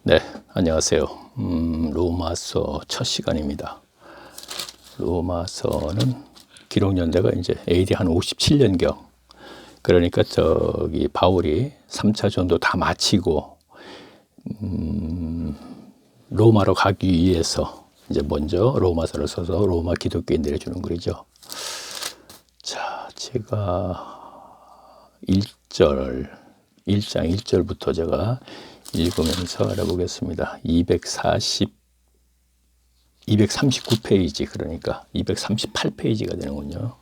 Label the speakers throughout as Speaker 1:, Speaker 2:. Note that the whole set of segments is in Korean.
Speaker 1: 네, 안녕하세요. 로마서 첫 시간입니다. 로마서는 기록 연대가 이제 AD 한 57년경. 그러니까 저기 바울이 3차 전도 다 마치고 로마로 가기 위해서 이제 먼저 로마서를 써서 로마 기독교인들에 주는 글이죠. 자, 제가 1장 1절부터 제가 읽으면서 알아보겠습니다. 239페이지, 그러니까 238페이지가 되는군요.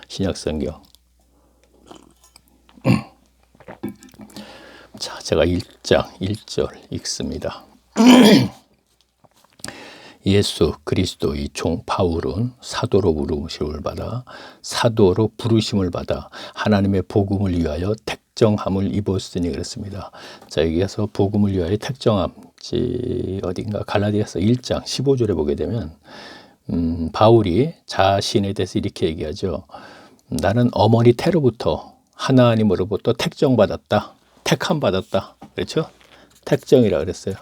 Speaker 1: 신약성경. 자, 제가 1장 1절 읽습니다. 예수 그리스도의 종 바울은 사도로 부르심을 받아 하나님의 복음을 위하여 택정함을 입었으니 그랬습니다. 자, 여기에서 복음을 위하여 택정함, 어딘가 갈라디아서 1장 15절에 보게 되면 바울이 자신에 대해서 이렇게 얘기하죠. 나는 어머니 태로부터 하나님으로부터 택정받았다, 택함받았다, 그렇죠? 택정이라 그랬어요.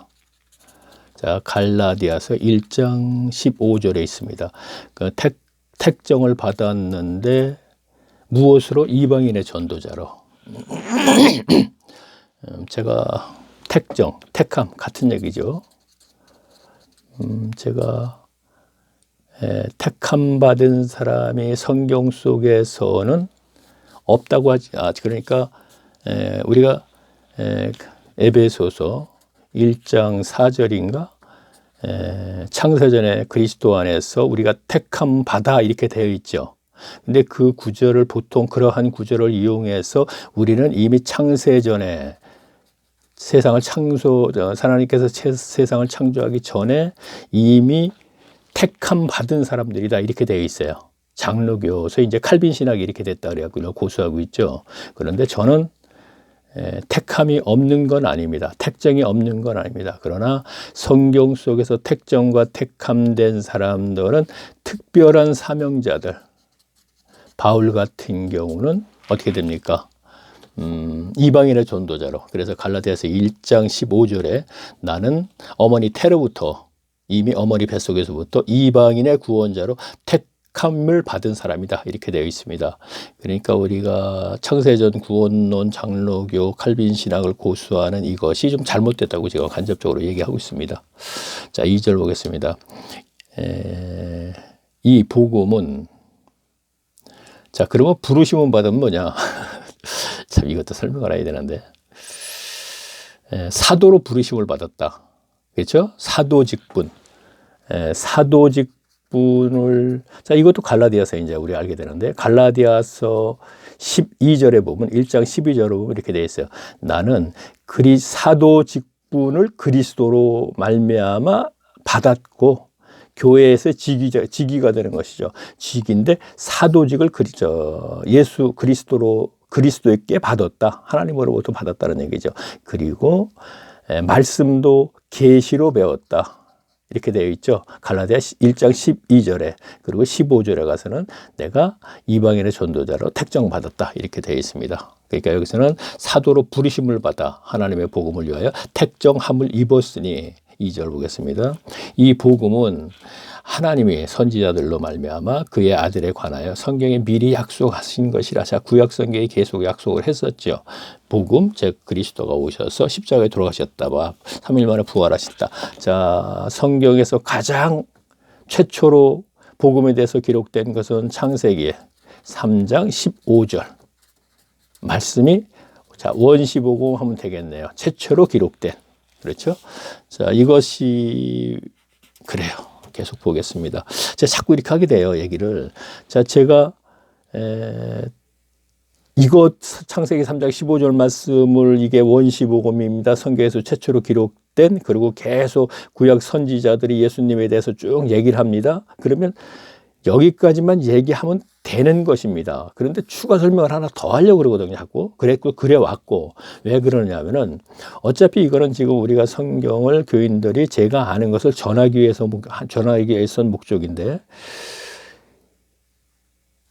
Speaker 1: 자, 갈라디아서 1장 15절에 있습니다. 그 택정을 받았는데 무엇으로? 이방인의 전도자로. 제가 택함 같은 얘기죠. 제가 택함 받은 사람이 성경 속에서는 없다고 하지. 그러니까 우리가 에베소서 1장 4절인가? 창세전에 그리스도 안에서 우리가 택함 받아 이렇게 되어 있죠. 근데 그 구절을 보통 그러한 구절을 이용해서 우리는 이미 창세전에 하나님께서 세상을 창조하기 전에 이미 택함 받은 사람들이다 이렇게 되어 있어요. 장로교에서 이제 칼빈 신학이 이렇게 됐다 그래갖고 고수하고 있죠. 그런데 저는 택함이 없는 건 아닙니다. 택정이 없는 건 아닙니다. 그러나 성경 속에서 택정과 택함된 사람들은 특별한 사명자들. 바울 같은 경우는 어떻게 됩니까? 이방인의 전도자로. 그래서 갈라디아서 1장 15절에 나는 어머니 태로부터, 이미 어머니 뱃속에서부터 이방인의 구원자로 택함을 받은 사람이다 이렇게 되어 있습니다. 그러니까 우리가 창세전 구원론, 장로교, 칼빈 신학을 고수하는 이것이 좀 잘못됐다고 제가 간접적으로 얘기하고 있습니다. 자, 2절 보겠습니다. 이 복음은, 자, 그러면 부르심은 받으면 뭐냐? 참 이것도 설명을 해야 되는데, 사도로 부르심을 받았다. 그렇죠? 사도직분. 사도직분을, 자, 이것도 갈라디아서 이제 우리 알게 되는데, 갈라디아서 12절에 보면, 1장 12절에 보면 이렇게 되어 있어요. 나는 사도직분을 그리스도로 말미암아 받았고, 교회에서 직위가 되는 것이죠. 직인데 사도직을 예수 그리스도께 받았다. 하나님으로부터 받았다는 얘기죠. 그리고 말씀도 계시로 배웠다. 이렇게 되어 있죠. 갈라디아 1장 12절에. 그리고 15절에 가서는 내가 이방인의 전도자로 택정받았다. 이렇게 되어 있습니다. 그러니까 여기서는 사도로 부르심을 받아 하나님의 복음을 위하여 택정함을 입었으니, 2절 보겠습니다. 이 복음은 하나님이 선지자들로 말미암아 그의 아들에 관하여 성경에 미리 약속하신 것이라. 자, 구약 성경에 계속 약속을 했었죠. 복음, 즉 그리스도가 오셔서 십자가에 돌아가셨다. 3일 만에 부활하셨다. 자, 성경에서 가장 최초로 복음에 대해서 기록된 것은 창세기 3장 15절. 말씀이, 자, 원시복음 하면 되겠네요. 최초로 기록된. 그렇죠? 자, 이것이 그래요. 계속 보겠습니다. 제가 자꾸 이렇게 하게 돼요, 얘기를. 자, 제가 이것 창세기 3장 15절 말씀을, 이게 원시복음입니다. 성경에서 최초로 기록된, 그리고 계속 구약 선지자들이 예수님에 대해서 쭉 얘기를 합니다. 그러면 여기까지만 얘기하면 되는 것입니다. 그런데 추가 설명을 하나 더 하려고 그러거든요. 자꾸. 그래 왔고. 왜 그러냐면은 어차피 이거는 지금 우리가 성경을 교인들이 제가 아는 것을 전하기 위해서 목적인데,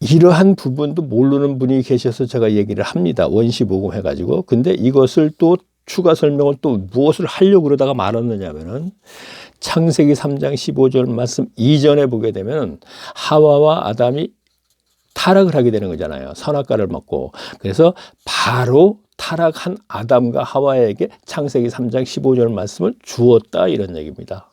Speaker 1: 이러한 부분도 모르는 분이 계셔서 제가 얘기를 합니다. 원시복음 해가지고. 근데 이것을 또 추가 설명을 또 무엇을 하려고 그러다가 말았느냐면은 창세기 3장 15절 말씀 이전에 보게 되면 하와와 아담이 타락을 하게 되는 거잖아요. 선악과를 먹고. 그래서 바로 타락한 아담과 하와에게 창세기 3장 15절 말씀을 주었다 이런 얘기입니다.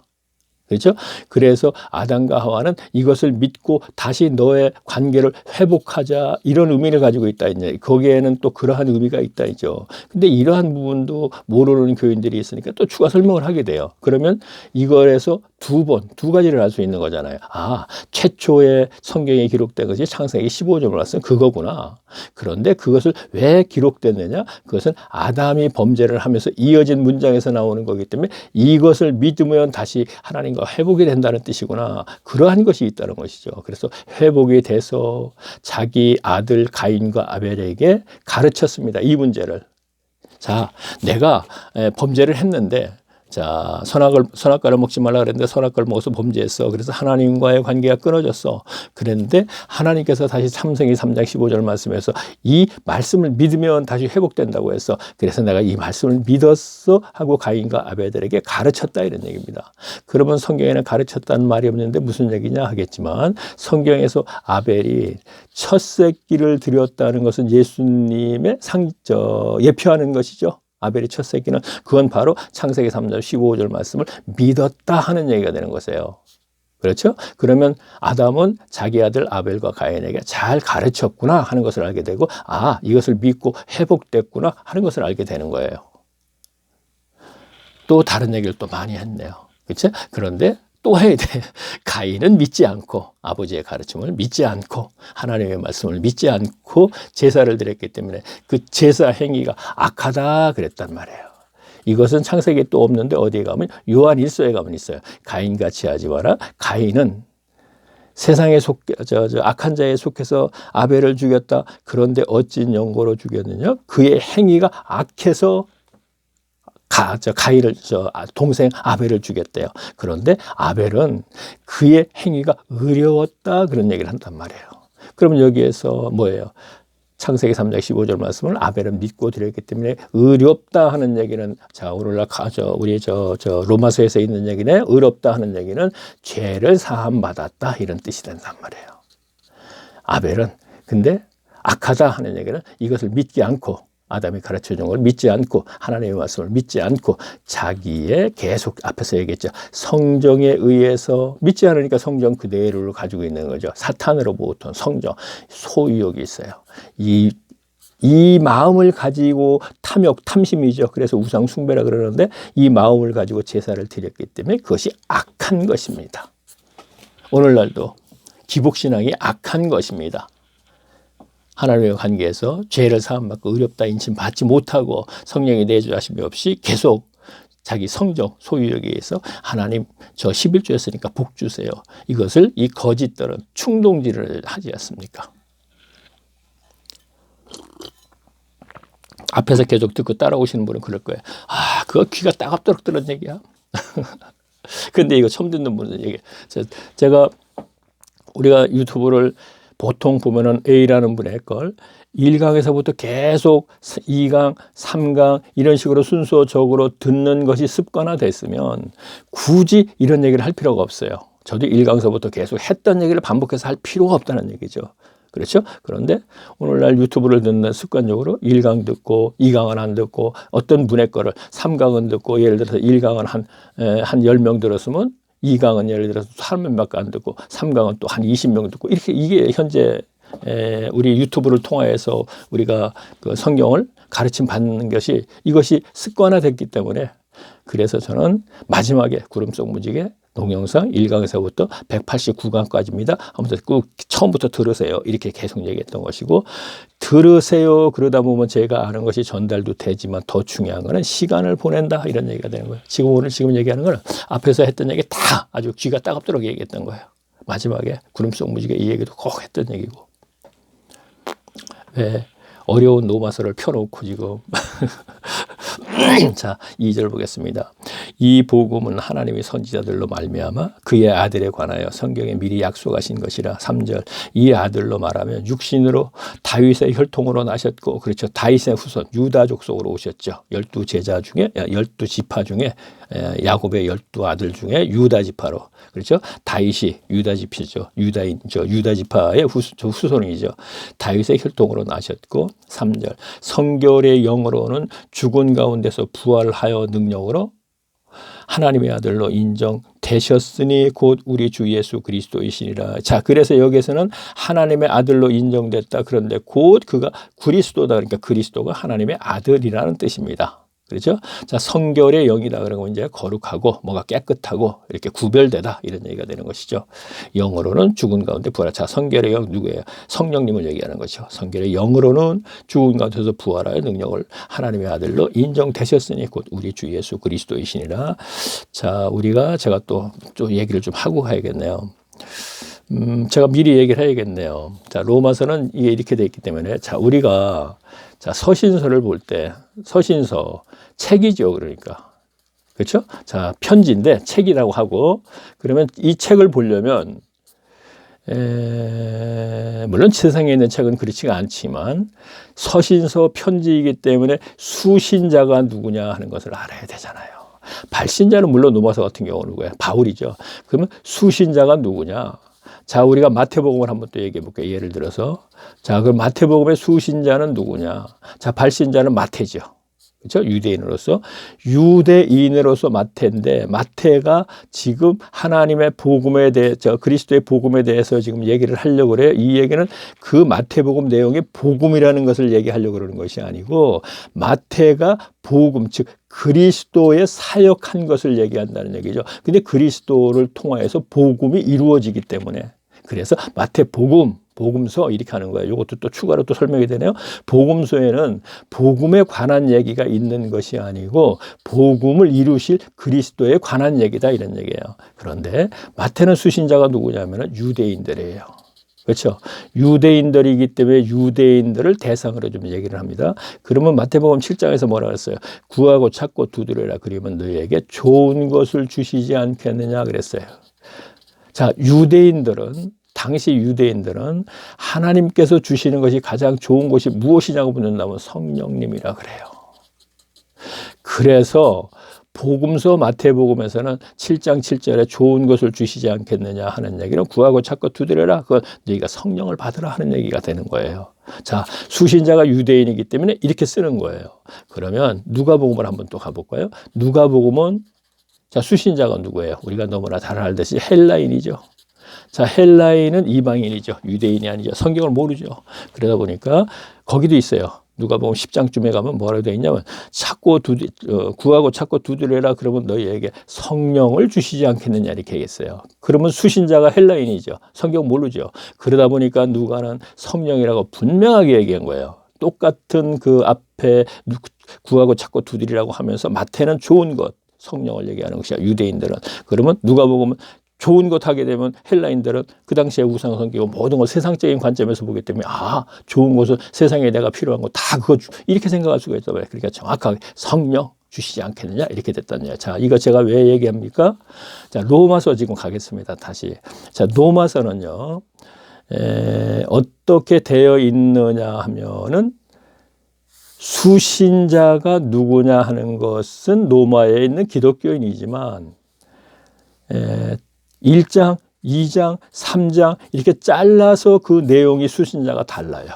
Speaker 1: 그렇죠? 그래서 아담과 하와는 이것을 믿고 다시 너의 관계를 회복하자 이런 의미를 가지고 있다. 이제 거기에는 또 그러한 의미가 있다 이죠. 근데 이러한 부분도 모르는 교인들이 있으니까 또 추가 설명을 하게 돼요. 그러면 이거에서 두 가지를 알 수 있는 거잖아요. 아, 최초의 성경에 기록된 것이 창세기 15절을 말씀 그거구나. 그런데 그것을 왜 기록됐느냐? 그것은 아담이 범죄를 하면서 이어진 문장에서 나오는 거기 때문에 이것을 믿으면 다시 하나님과 회복이 된다는 뜻이구나. 그러한 것이 있다는 것이죠. 그래서 회복이 돼서 자기 아들 가인과 아벨에게 가르쳤습니다. 이 문제를. 자, 내가 범죄를 했는데 자, 선악과를 먹지 말라 그랬는데 선악과를 먹어서 범죄했어. 그래서 하나님과의 관계가 끊어졌어. 그랬는데 하나님께서 다시 창세기 3장 15절 말씀에서 이 말씀을 믿으면 다시 회복된다고 해서 그래서 내가 이 말씀을 믿었어 하고 가인과 아벨들에게 가르쳤다 이런 얘기입니다. 그러면 성경에는 가르쳤다는 말이 없는데 무슨 얘기냐 하겠지만 성경에서 아벨이 첫 새끼를 드렸다는 것은 예수님의 예표하는 것이죠. 아벨의 첫 새끼는 그건 바로 창세기 3장 15절 말씀을 믿었다 하는 얘기가 되는 것이에요. 그렇죠? 그러면 아담은 자기 아들 아벨과 가인에게 잘 가르쳤구나 하는 것을 알게 되고 아, 이것을 믿고 회복됐구나 하는 것을 알게 되는 거예요. 또 다른 얘기를 또 많이 했네요. 그렇죠? 그런데 또 해야 돼. 가인은 믿지 않고 아버지의 가르침을 믿지 않고 하나님의 말씀을 믿지 않고 제사를 드렸기 때문에 그 제사 행위가 악하다 그랬단 말이에요. 이것은 창세기에 또 없는데 어디에 가면 요한 1서에 가면 있어요. 가인같이 하지 마라. 가인은 세상에 악한 자에 속해서 아벨을 죽였다. 그런데 어찌 영고로 죽였느냐? 그의 행위가 악해서 가인을 동생 아벨을 죽였대요. 그런데 아벨은 그의 행위가 의로웠다 그런 얘기를 한단 말이에요. 그러면 여기에서 뭐예요? 창세기 3장 15절 말씀을 아벨은 믿고 드렸기 때문에 의롭다 하는 얘기는 자 오늘날 우리 로마서에서 있는 얘기네. 의롭다 하는 얘기는 죄를 사함 받았다 이런 뜻이 된단 말이에요. 아벨은 근데 악하다 하는 얘기는 이것을 믿지 않고 아담이 가르쳐준 걸 믿지 않고 하나님의 말씀을 믿지 않고 자기의 계속 앞에서 얘기했죠. 성정에 의해서 믿지 않으니까 성정 그대로를 가지고 있는 거죠. 사탄으로부터 성정, 소유욕이 있어요. 이 마음을 가지고 탐심이죠. 그래서 우상 숭배라 그러는데 이 마음을 가지고 제사를 드렸기 때문에 그것이 악한 것입니다. 오늘날도 기복신앙이 악한 것입니다. 하나님의 관계에서 죄를 사함받고 의롭다 인침 받지 못하고 성령의 내주하심이 없이 계속 자기 성정, 소유욕에 의해서 하나님 저 11조였으니까 복 주세요. 이것을 이 거짓들은 충동질을 하지 않습니까? 앞에서 계속 듣고 따라오시는 분은 그럴 거예요. 아, 그거 귀가 따갑도록 들은 얘기야. 근데 이거 처음 듣는 분은 얘기. 우리가 유튜브를 보통 보면은 A라는 분의 걸 1강에서부터 계속 2강, 3강 이런 식으로 순서적으로 듣는 것이 습관화됐으면 굳이 이런 얘기를 할 필요가 없어요. 저도 1강서부터 계속 했던 얘기를 반복해서 할 필요가 없다는 얘기죠. 그렇죠? 그런데 오늘날 유튜브를 듣는 습관적으로 1강 듣고 2강은 안 듣고 어떤 분의 거를 3강은 듣고 예를 들어서 1강은 한 10명 들었으면 2강은 예를 들어서 3명밖에 안 듣고 3강은 또 한 20명 듣고 이렇게 이게 현재 우리 유튜브를 통해서 우리가 그 성경을 가르침 받는 것이 이것이 습관화됐기 때문에 그래서 저는 마지막에 구름 속 무지개 동영상 1강에서부터 189강까지입니다. 아무튼 꼭 처음부터 들으세요. 이렇게 계속 얘기했던 것이고 들으세요. 그러다 보면 제가 아는 것이 전달도 되지만 더 중요한 거는 시간을 보낸다 이런 얘기가 되는 거예요. 지금 얘기하는 거는 앞에서 했던 얘기 다 아주 귀가 따갑도록 얘기했던 거예요. 마지막에 구름 속 무지개 이 얘기도 꼭 했던 얘기고 왜 어려운 로마서를 펴놓고 지금 자, 2절 보겠습니다. 이 복음은 하나님의 선지자들로 말미암아 그의 아들에 관하여 성경에 미리 약속하신 것이라. 3절, 이 아들로 말하면 육신으로 다윗의 혈통으로 나셨고, 그렇죠, 다윗의 후손 유다 족속으로 오셨죠. 12제자 중에 12지파 중에 야곱의 12아들 중에 유다 지파로, 그렇죠, 다윗이 유다 지파죠. 유다 지파의 후손이죠. 다윗의 혈통으로 나셨고, 3절, 성결의 영으로는 죽은 가운데서 부활하여 능력으로 하나님의 아들로 인정되셨으니 곧 우리 주 예수 그리스도이시니라. 자, 그래서 여기서는 하나님의 아들로 인정됐다. 그런데 곧 그가 그리스도다. 그러니까 그리스도가 하나님의 아들이라는 뜻입니다. 그렇죠? 자, 성결의 영이다. 그러면 이제 거룩하고 뭐가 깨끗하고 이렇게 구별되다, 이런 얘기가 되는 것이죠. 영으로는 죽은 가운데 부활하. 자, 성결의 영 누구예요? 성령님을 얘기하는 거죠. 성결의 영으로는 죽은 가운데서 부활할 능력을 하나님의 아들로 인정되셨으니 곧 우리 주 예수 그리스도이시니라. 자, 제가 또 얘기를 좀 하고 가야겠네요. 제가 미리 얘기를 해야겠네요. 자, 로마서는 이게 이렇게 돼 있기 때문에, 자, 우리가 서신서를 볼 때, 서신서 책이죠. 그러니까, 그렇죠? 자, 편지인데 책이라고 하고, 그러면 이 책을 보려면 물론 세상에 있는 책은 그렇지가 않지만 서신서 편지이기 때문에 수신자가 누구냐 하는 것을 알아야 되잖아요. 발신자는 물론 로마서 같은 경우는 누구예요? 바울이죠. 그러면 수신자가 누구냐? 자, 우리가 마태복음을 한번 또 얘기해 볼게요. 예를 들어서, 자, 그럼 마태복음의 수신자는 누구냐? 자, 발신자는 마태죠. 그렇죠? 유대인으로서 마태인데, 마태가 지금 하나님의 복음에 대해, 그리스도의 복음에 대해서 지금 얘기를 하려고 그래요. 이 얘기는 그 마태복음 내용이 복음이라는 것을 얘기하려고 그러는 것이 아니고, 마태가 복음, 즉 그리스도의 사역한 것을 얘기한다는 얘기죠. 근데 그리스도를 통하여서 복음이 이루어지기 때문에, 그래서 복음서 이렇게 하는 거예요. 이것도 또 추가로 또 설명이 되네요. 복음서에는 복음에 관한 얘기가 있는 것이 아니고 복음을 이루실 그리스도에 관한 얘기다, 이런 얘기예요. 그런데 마태는 수신자가 누구냐면 유대인들이에요. 그렇죠? 유대인들이기 때문에 유대인들을 대상으로 좀 얘기를 합니다. 그러면 마태복음 7장에서 뭐라고 했어요? 구하고 찾고 두드려라. 그러면 너희에게 좋은 것을 주시지 않겠느냐 그랬어요. 자, 당시 유대인들은 하나님께서 주시는 것이 가장 좋은 것이 무엇이냐고 묻는다면 성령님이라 그래요. 그래서 복음서 마태복음에서는 7장 7절에 좋은 것을 주시지 않겠느냐 하는 얘기는 구하고 찾고 두드려라. 그건 너희가 성령을 받으라 하는 얘기가 되는 거예요. 자, 수신자가 유대인이기 때문에 이렇게 쓰는 거예요. 그러면 누가복음을 한번 또 가볼까요? 누가복음은, 자, 수신자가 누구예요? 우리가 너무나 잘 알듯이 헬라인이죠. 자, 헬라인은 이방인이죠. 유대인이 아니죠. 성경을 모르죠. 그러다 보니까 거기도 있어요. 누가복음 10장쯤에 가면 뭐라고 되어 있냐면 구하고 찾고 두드려라. 그러면 너희에게 성령을 주시지 않겠느냐 이렇게 얘기했어요. 그러면 수신자가 헬라인이죠. 성경 모르죠. 그러다 보니까 누가는 성령이라고 분명하게 얘기한 거예요. 똑같은 그 앞에 구하고 찾고 두드리라고 하면서 마태는 좋은 것, 성령을 얘기하는 것이야, 유대인들은. 그러면 누가복음은 좋은 것 하게 되면 헬라인들은 그 당시에 우상 섬기고 모든 걸 세상적인 관점에서 보기 때문에, 좋은 것은 세상에 내가 필요한 거 다 그거 이렇게 생각할 수가 있단 말이에요. 그러니까 정확하게 성령 주시지 않겠느냐 이렇게 됐다는 거예요. 자, 이거 제가 왜 얘기합니까? 자, 로마서 지금 가겠습니다. 다시. 자, 로마서는요, 어떻게 되어 있느냐 하면은 수신자가 누구냐 하는 것은 로마에 있는 기독교인이지만 1장, 2장, 3장 이렇게 잘라서 그 내용이 수신자가 달라요.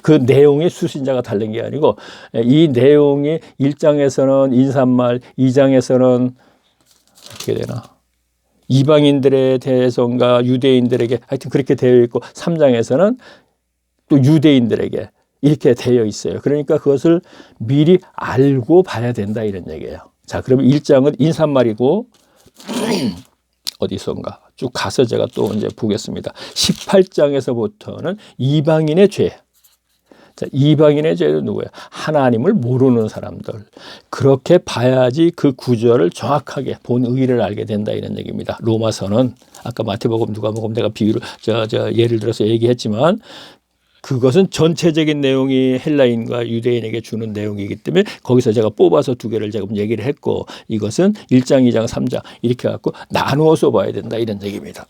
Speaker 1: 그 내용이 수신자가 다른 게 아니고 이 내용이 1장에서는 인사말, 2장에서는 어떻게 되나? 이방인들에 대해서인가 유대인들에게 하여튼 그렇게 되어 있고 3장에서는 또 유대인들에게 이렇게 되어 있어요. 그러니까 그것을 미리 알고 봐야 된다 이런 얘기예요. 자, 그러면 1장은 인사말이고 어디선가 쭉 가서 제가 또 이제 보겠습니다. 18장에서부터는 이방인의 죄. 자, 이방인의 죄는 누구예요? 하나님을 모르는 사람들. 그렇게 봐야지 그 구절을 정확하게 본 의의를 알게 된다 이런 얘기입니다. 로마서는 아까 마태복음, 누가복음 내가 비유를 예를 들어서 얘기했지만 그것은 전체적인 내용이 헬라인과 유대인에게 주는 내용이기 때문에 거기서 제가 뽑아서 두 개를 제가 얘기를 했고, 이것은 1장, 2장, 3장 이렇게 갖고 나누어서 봐야 된다, 이런 얘기입니다.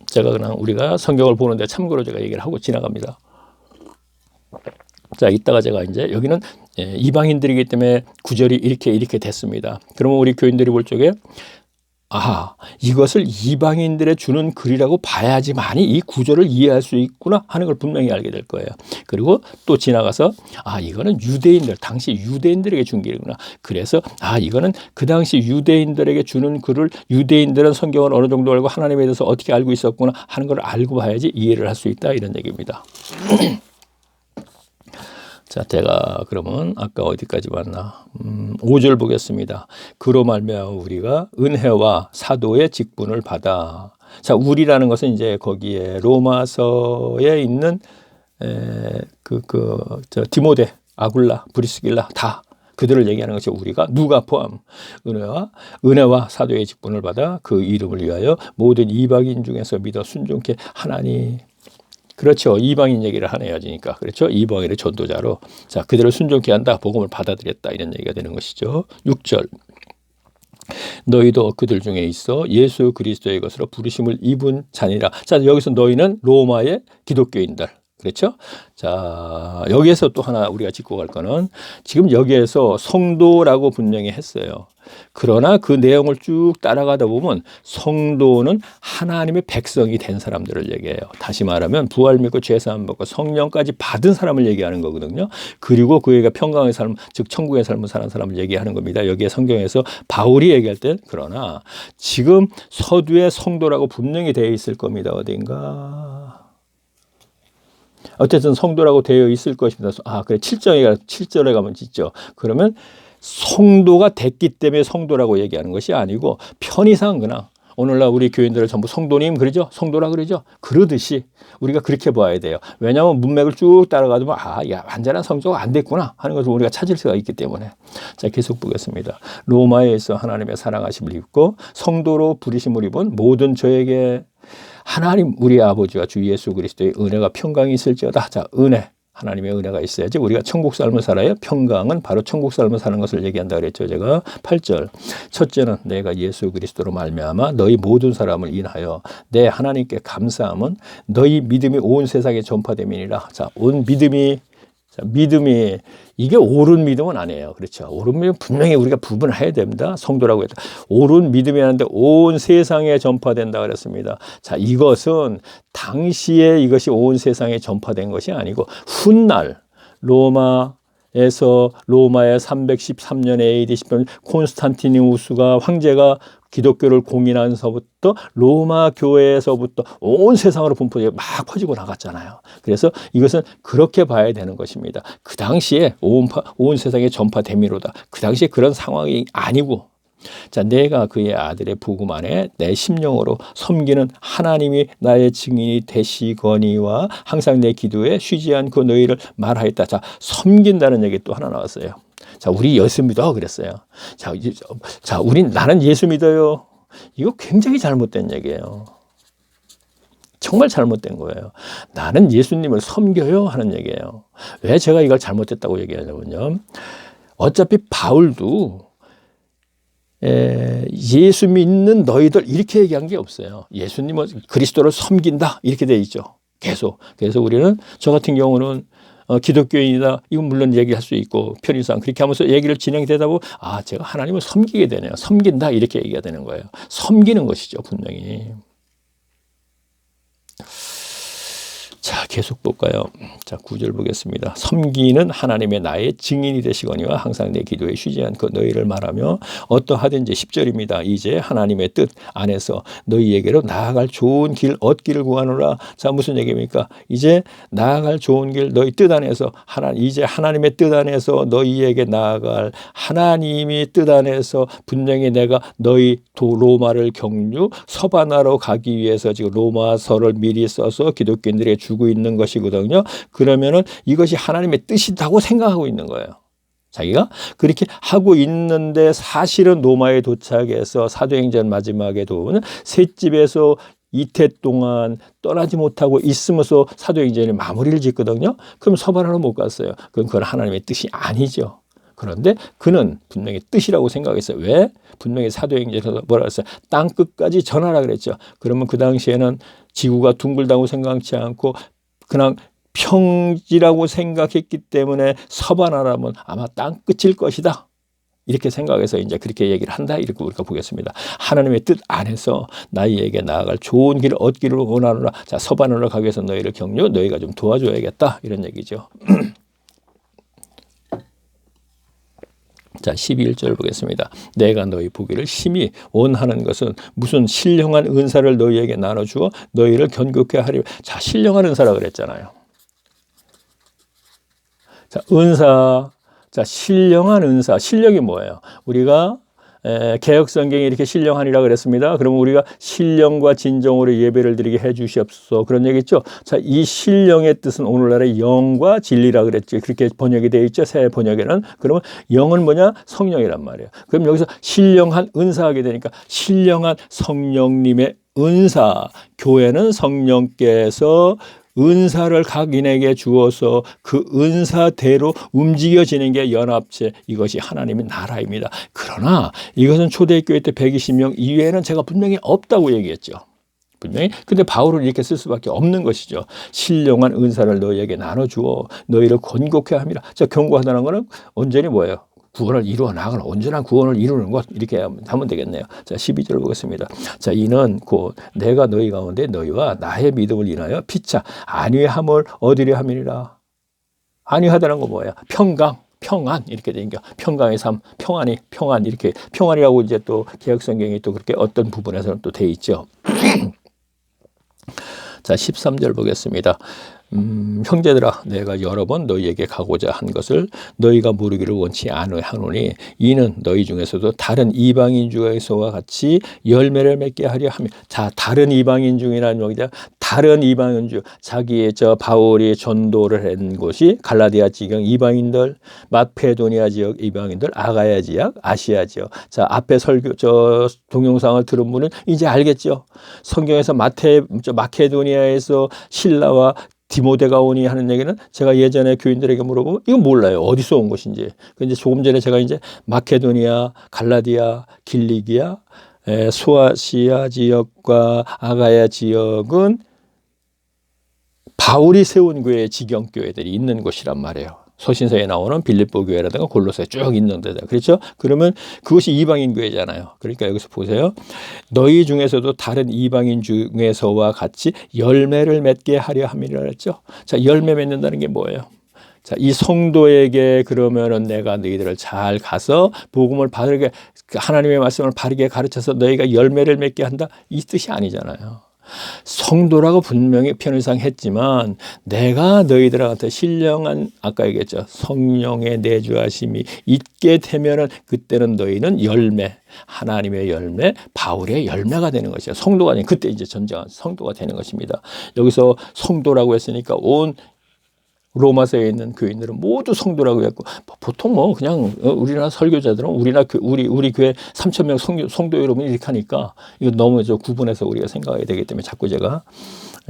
Speaker 1: 제가 그냥 우리가 성경을 보는데 참고로 제가 얘기를 하고 지나갑니다. 자, 이따가 제가 이제 여기는 이방인들이기 때문에 구절이 이렇게 됐습니다. 그러면 우리 교인들이 볼 적에 이것을 이방인들의 주는 글이라고 봐야지만이 이 구절을 이해할 수 있구나 하는 걸 분명히 알게 될 거예요. 그리고 또 지나가서 이거는 유대인들, 당시 유대인들에게 준 길이구나. 그래서 이거는 그 당시 유대인들에게 주는 글을 유대인들은 성경을 어느 정도 알고 하나님에 대해서 어떻게 알고 있었구나 하는 걸 알고 봐야지 이해를 할 수 있다, 이런 얘기입니다. 자, 제가 그러면 아까 어디까지 봤나? 5절 보겠습니다. 그로 말미암아 우리가 은혜와 사도의 직분을 받아. 자, 우리라는 것은 이제 거기에 로마서에 있는 디모데, 아굴라, 브리스길라 다 그들을 얘기하는 것이 우리가 누가 포함 은혜와 사도의 직분을 받아 그 이름을 위하여 모든 이방인 중에서 믿어 순종케 하나니. 그렇죠. 이방인 얘기를 하네요. 그러니까. 그렇죠. 이방인의 전도자로. 자, 그들을 순종케 한다. 복음을 받아들였다. 이런 얘기가 되는 것이죠. 6절. 너희도 그들 중에 있어 예수 그리스도의 것으로 부르심을 입은 자니라. 자, 여기서 너희는 로마의 기독교인들. 그렇죠? 자, 여기에서 또 하나 우리가 짚고 갈 거는 지금 여기에서 성도라고 분명히 했어요. 그러나 그 내용을 쭉 따라가다 보면 성도는 하나님의 백성이 된 사람들을 얘기해요. 다시 말하면 부활 믿고 죄사함 받고 성령까지 받은 사람을 얘기하는 거거든요. 그리고 그에게 평강의 삶, 즉 천국의 삶을 사는 사람을 얘기하는 겁니다. 여기에 성경에서 바울이 얘기할 땐 그러나 지금 서두에 성도라고 분명히 되어 있을 겁니다. 어딘가. 어쨌든 성도라고 되어 있을 것입니다. 그래. 7절에 가면 있죠. 그러면 성도가 됐기 때문에 성도라고 얘기하는 것이 아니고 편의상 그냥 오늘날 우리 교인들을 전부 성도님 그러죠? 성도라 그러죠? 그러듯이 우리가 그렇게 봐야 돼요. 왜냐하면 문맥을 쭉 따라가도 완전한 성도가 안 됐구나 하는 것을 우리가 찾을 수가 있기 때문에. 자, 계속 보겠습니다. 로마에서 하나님의 사랑하심을 입고 성도로 부르심을 입은 모든 저에게 하나님 우리 아버지와 주 예수 그리스도의 은혜가 평강이 있을지어다. 자, 은혜. 하나님의 은혜가 있어야지 우리가 천국 삶을 살아요. 평강은 바로 천국 삶을 사는 것을 얘기한다 그랬죠. 제가 8절. 첫째는 내가 예수 그리스도로 말미암아 너희 모든 사람을 인하여 내 하나님께 감사함은 너희 믿음이 온 세상에 전파됨이니라. 자, 온 믿음이 이게 옳은 믿음은 아니에요. 그렇죠. 옳은 믿음 분명히 우리가 구분해야 됩니다. 성도라고 했다. 옳은 믿음이라는데 온 세상에 전파된다 그랬습니다. 자, 이것은 당시에 이것이 온 세상에 전파된 것이 아니고 훗날 로마의 313년에 AD 10년 콘스탄티누스가 황제가 기독교를 공인한서부터 로마 교회에서부터 온 세상으로 막 퍼지고 나갔잖아요. 그래서 이것은 그렇게 봐야 되는 것입니다. 그 당시에 온 세상에 전파됨이로다. 그 당시에 그런 상황이 아니고, 자, 내가 그의 아들의 복음 안에 내 심령으로 섬기는 하나님이 나의 증인이 되시거니와 항상 내 기도에 쉬지 않고 너희를 말하였다. 자, 섬긴다는 얘기 또 하나 나왔어요. 자, 우리 예수 믿어 그랬어요. 자, 나는 예수 믿어요. 이거 굉장히 잘못된 얘기예요. 정말 잘못된 거예요. 나는 예수님을 섬겨요 하는 얘기예요. 왜 제가 이걸 잘못했다고 얘기하냐면요. 어차피 바울도 예수 믿는 너희들 이렇게 얘기한 게 없어요. 예수님은 그리스도를 섬긴다 이렇게 돼 있죠. 계속. 그래서 우리는 저 같은 경우는 기독교인이다. 이건 물론 얘기할 수 있고 편의상 그렇게 하면서 얘기를 진행되다 보면 제가 하나님을 섬기게 되네요. 섬긴다 이렇게 얘기가 되는 거예요. 섬기는 것이죠. 분명히. 자, 계속 볼까요? 자, 9절 보겠습니다. 섬기는 하나님의 나의 증인이 되시거니와 항상 내 기도에 쉬지 않고 너희를 말하며 어떠하든지 10절입니다. 이제 하나님의 뜻 안에서 너희에게로 나아갈 좋은 길 얻기를 구하노라. 자, 무슨 얘기입니까? 이제 나아갈 좋은 길 너희 뜻 안에서 이제 하나님의 뜻 안에서 너희에게 나아갈 하나님이 뜻 안에서 분명히 내가 너희 로마를 경유 서바나로 가기 위해서 지금 로마서를 미리 써서 기독교인들에게 주고 있는 것이거든요. 그러면은 이것이 하나님의 뜻이라고 생각하고 있는 거예요. 자기가 그렇게 하고 있는데 사실은 로마에 도착해서 사도행전 마지막에도 셋집에서 이태 동안 떠나지 못하고 있으면서 사도행전이 마무리를 짓거든요. 그럼 서반하러 못 갔어요. 그건 하나님의 뜻이 아니죠. 그런데 그는 분명히 뜻이라고 생각했어요. 왜? 분명히 사도행전에서 뭐라 그랬어요? 땅 끝까지 전하라 그랬죠. 그러면 그 당시에는 지구가 둥글다고 생각지 않고 그냥 평지라고 생각했기 때문에 서반하라면 아마 땅 끝일 것이다. 이렇게 생각해서 이제 그렇게 얘기를 한다. 이렇게 우리가 보겠습니다. 하나님의 뜻 안에서 나에게 나아갈 좋은 길을 얻기를 원하노라. 자, 서반하러 가기 위해서 너희를 격려, 너희가 좀 도와줘야겠다. 이런 얘기죠. 자, 12절 보겠습니다. 내가 너희 보기를 심히 원하는 것은 무슨 신령한 은사를 너희에게 나눠주어 너희를 견고케 하리라. 자, 신령한 은사라 그랬잖아요. 자, 은사. 자, 신령한 은사. 신령이 뭐예요? 우리가 개혁성경에 이렇게 신령하니라 그랬습니다. 그러면 우리가 신령과 진정으로 예배를 드리게 해 주시옵소서. 그런 얘기 있죠. 자, 이 신령의 뜻은 오늘날의 영과 진리라 그랬죠. 그렇게 번역이 되어 있죠. 새 번역에는. 그러면 영은 뭐냐? 성령이란 말이에요. 그럼 여기서 신령한 은사하게 되니까 신령한 성령님의 은사. 교회는 성령께서 은사를 각인에게 주어서 그 은사대로 움직여지는 게 연합체, 이것이 하나님의 나라입니다. 그러나 이것은 초대교회 때 120명 이외에는 제가 분명히 없다고 얘기했죠. 분명히. 근데 바울은 이렇게 쓸 수밖에 없는 것이죠. 신령한 은사를 너희에게 나눠주어 너희를 권고케 함이라. 자, 경고하다는 것은 온전히 뭐예요? 구원을 이루어 나가는, 온전한 구원을 이루는 것, 이렇게 하면 되겠네요. 자, 12절 보겠습니다. 자, 이는 곧 내가 너희 가운데 너희와 나의 믿음을 인하여 피차 안위함을 얻으려 함이니라. 안위하다는 거 뭐예요? 평강, 평안, 이렇게 되니까 평강의 삶, 평안이, 평안, 이렇게 평안이라고 이제 또 개혁성경이 또 그렇게 어떤 부분에서는 또 돼 있죠. 자, 13절 보겠습니다. 형제들아, 내가 여러 번 너희에게 가고자 한 것을 너희가 모르기를 원치 아노하노니 이는 너희 중에서도 다른 이방인 중에서와 같이 열매를 맺게 하려 함이. 자, 다른 이방인 중이라는 얘기죠. 다른 이방인 중, 자기의 바울이 전도를 한 곳이 갈라디아 지경 이방인들, 마케도니아 지역 이방인들, 아가야 지역, 아시아 지역. 자, 앞에 동영상을 들은 분은 이제 알겠죠. 성경에서 마케도니아에서 신라와 디모데가 오니 하는 얘기는 제가 예전에 교인들에게 물어보고 이건 몰라요. 어디서 온 것인지. 근데 조금 전에 제가 이제 마케도니아, 갈라디아, 길리기아, 소아시아 지역과 아가야 지역은 바울이 세운 교회의 지경교회들이 있는 곳이란 말이에요. 서신서에 나오는 빌립보 교회라든가 골로새 쭉 있는 데다. 그렇죠? 그러면 그것이 이방인 교회잖아요. 그러니까 여기서 보세요. 너희 중에서도 다른 이방인 중에서와 같이 열매를 맺게 하려 함이라 했죠. 자, 열매 맺는다는 게 뭐예요? 자, 이 성도에게 그러면은 내가 너희들을 잘 가서 복음을 바르게, 하나님의 말씀을 바르게 가르쳐서 너희가 열매를 맺게 한다. 이 뜻이 아니잖아요. 성도라고 분명히 편의상 했지만 내가 너희들한테 신령한, 아까 얘기했죠, 성령의 내주하심이 있게 되면은 그때는 너희는 열매, 하나님의 열매, 바울의 열매가 되는 것이죠. 성도가 아닌, 그때 이제 전쟁한 성도가 되는 것입니다. 여기서 성도라고 했으니까 온 로마서에 있는 교인들은 모두 성도라고 했고, 보통 뭐 그냥 우리나라 설교자들은 우리 교회 3,000명 성도 여러분이 이렇게 하니까 이거 너무 구분해서 우리가 생각해야 되기 때문에 자꾸 제가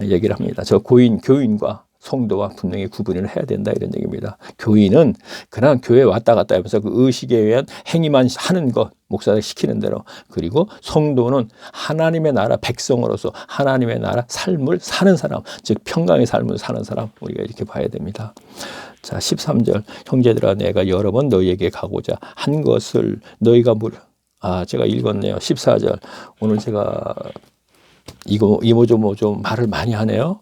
Speaker 1: 얘기를 합니다. 저 교인과 성도와 분명히 구분을 해야 된다, 이런 얘기입니다. 교인은 그냥 교회 왔다 갔다 하면서 그 의식에 의한 행위만 하는 것, 목사를 시키는 대로. 그리고 성도는 하나님의 나라 백성으로서 하나님의 나라 삶을 사는 사람, 즉 평강의 삶을 사는 사람, 우리가 이렇게 봐야 됩니다. 자, 13절. 형제들아, 내가 여러 번 너희에게 가고자 한 것을 너희가 제가 읽었네요. 14절. 오늘 제가 좀 말을 많이 하네요.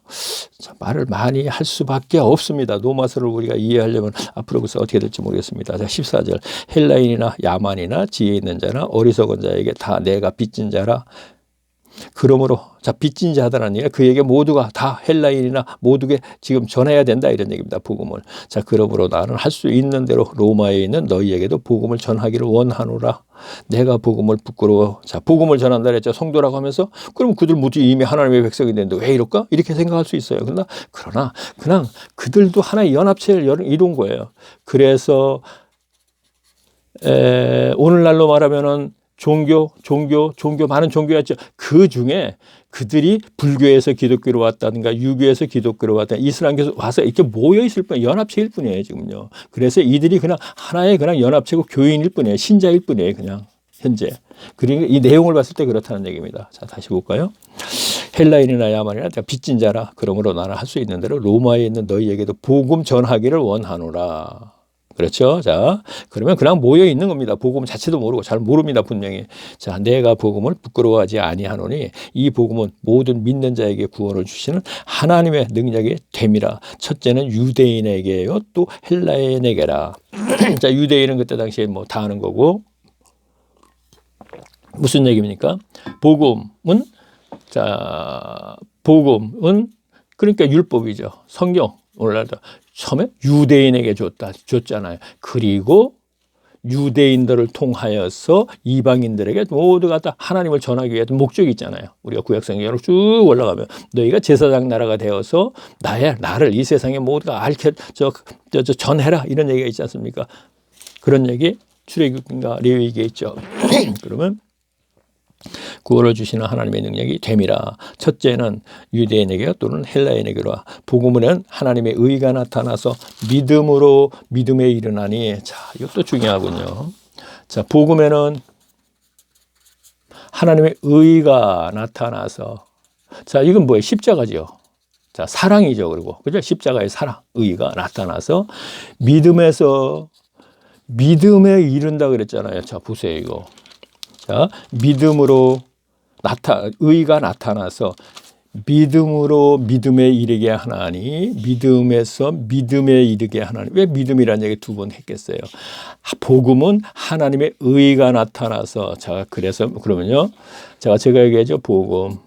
Speaker 1: 자, 말을 많이 할 수밖에 없습니다. 로마서를 우리가 이해하려면 앞으로 글쎄 어떻게 될지 모르겠습니다. 자, 14절. 헬라인이나 야만이나 지혜 있는 자나 어리석은 자에게 다 내가 빚진 자라. 그러므로, 자, 빚진 자들은 얘기가 그에게 모두가 다 헬라인이나 모두게 지금 전해야 된다, 이런 얘기입니다. 복음을. 자, 그러므로 나는 할 수 있는 대로 로마에 있는 너희에게도 복음을 전하기를 원하노라. 내가 복음을 부끄러워. 자, 복음을 전한다 그랬죠. 성도라고 하면서. 그럼 그들 모두 이미 하나님의 백성이 되는데 왜 이럴까? 이렇게 생각할 수 있어요. 그러나 그냥 그들도 하나의 연합체를 이룬 거예요. 그래서 오늘날로 말하면은 종교 많은 종교였죠. 그 중에 그들이 불교에서 기독교로 왔다든가 유교에서 기독교로 왔다든가 이슬람교에서 와서 이렇게 모여 있을 뿐, 연합체일 뿐이에요, 지금요. 그래서 이들이 그냥 하나의 그냥 연합체고 교인일 뿐이에요. 신자일 뿐이에요, 그냥 현재. 그러니까 이 내용을 봤을 때 그렇다는 얘기입니다. 자, 다시 볼까요? 헬라인이나 야만이나 빚진 자라 그러므로 나는 할 수 있는 대로 로마에 있는 너희에게도 복음 전하기를 원하노라. 그렇죠? 자, 그러면 그냥 모여 있는 겁니다. 복음 자체도 모르고 잘 모릅니다, 분명히. 자, 내가 복음을 부끄러워하지 아니하노니 이 복음은 모든 믿는 자에게 구원을 주시는 하나님의 능력이 됨이라. 첫째는 유대인에게요, 또 헬라인에게라. 자, 유대인은 그때 당시에 뭐 다 아는 거고, 무슨 얘기입니까? 복음은 그러니까 율법이죠. 성경. 오늘날도 처음에 유대인에게 줬잖아요. 그리고 유대인들을 통하여서 이방인들에게 모두가 다 하나님을 전하기 위한 목적이 있잖아요. 우리가 구약성경으로 쭉 올라가면 너희가 제사장 나라가 되어서 나를 이 세상에 모두가 전해라 이런 얘기가 있지 않습니까? 그런 얘기 출애굽기인가 레위기에 있죠. 그러면 구원을 주시는 하나님의 능력이 됨이라. 첫째는 유대인에게 또는 헬라인에게로 복음은 하나님의 의가 나타나서 믿음으로 믿음에 이르나니. 자, 이것도 중요하군요. 자, 복음에는 하나님의 의가 나타나서, 자, 이건 뭐예요? 십자가지요. 자, 사랑이죠. 그리고 그죠? 십자가의 사랑, 의가 나타나서 믿음에서 믿음에 이른다 그랬잖아요. 자, 보세요, 이거. 자, 믿음으로 의가 나타나서 믿음으로 믿음에 이르게 하나니, 믿음에서 믿음에 이르게 하나니. 왜 믿음이라는 얘기 두 번 했겠어요? 복음은 하나님의 의가 나타나서. 자, 그래서 그러면요, 제가 얘기하죠. 복음,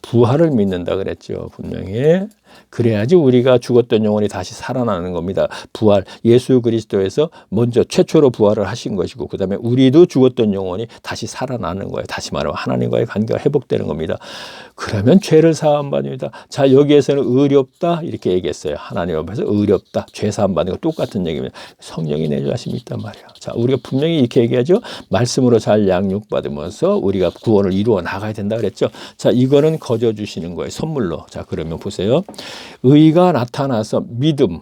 Speaker 1: 부활을 믿는다 그랬죠, 분명히. 그래야지 우리가 죽었던 영혼이 다시 살아나는 겁니다. 부활, 예수 그리스도에서 먼저 최초로 부활을 하신 것이고, 그 다음에 우리도 죽었던 영혼이 다시 살아나는 거예요. 다시 말하면 하나님과의 관계가 회복되는 겁니다. 그러면 죄를 사함받습니다. 자, 여기에서는 의롭다 이렇게 얘기했어요. 하나님 앞에서 의롭다, 죄 사함받는 거 똑같은 얘기입니다. 성령이 내주하심이 있단 말이에요. 자, 우리가 분명히 이렇게 얘기하죠. 말씀으로 잘 양육받으면서 우리가 구원을 이루어 나가야 된다 그랬죠. 자, 이거는 거저 주시는 거예요, 선물로. 자, 그러면 보세요. 의가 나타나서 믿음,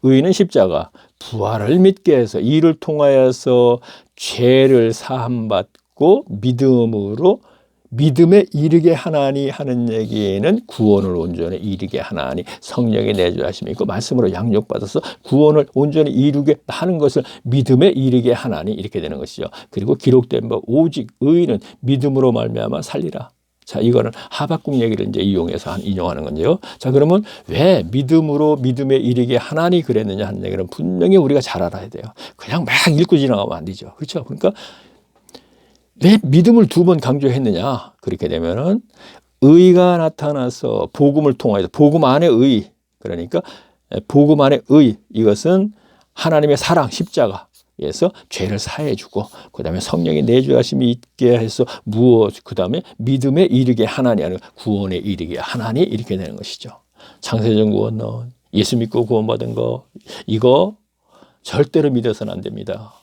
Speaker 1: 의는 십자가, 부활을 믿게 해서 이를 통하여서 죄를 사함받고 믿음으로 믿음에 이르게 하나니 하는 얘기에는 구원을 온전히 이르게 하나니, 성령의 내주하심이 있고 말씀으로 양육받아서 구원을 온전히 이루게 하는 것을 믿음에 이르게 하나니 이렇게 되는 것이죠. 그리고 기록된 바 오직 의인은 믿음으로 말미암아 살리라. 자, 이거는 하박국 얘기를 이제 이용해서 인용하는 건데요. 자, 그러면 왜 믿음으로 믿음에 이르게 하나니 그랬느냐 하는 얘기는 분명히 우리가 잘 알아야 돼요. 그냥 막 읽고 지나가면 안 되죠. 그렇죠? 그러니까 왜 믿음을 두 번 강조했느냐? 그렇게 되면은 의가 나타나서 복음을 통하여서, 복음 안에 의, 그러니까 복음 안에 의, 이것은 하나님의 사랑, 십자가에서 죄를 사해주고, 그 다음에 성령의 내주하심이 있게 해서 그 다음에 믿음에 이르게 하나니, 아니면 구원에 이르게 하나니, 이렇게 되는 것이죠. 창세전 구원론, 예수 믿고 구원받은 거, 이거 절대로 믿어서는 안 됩니다.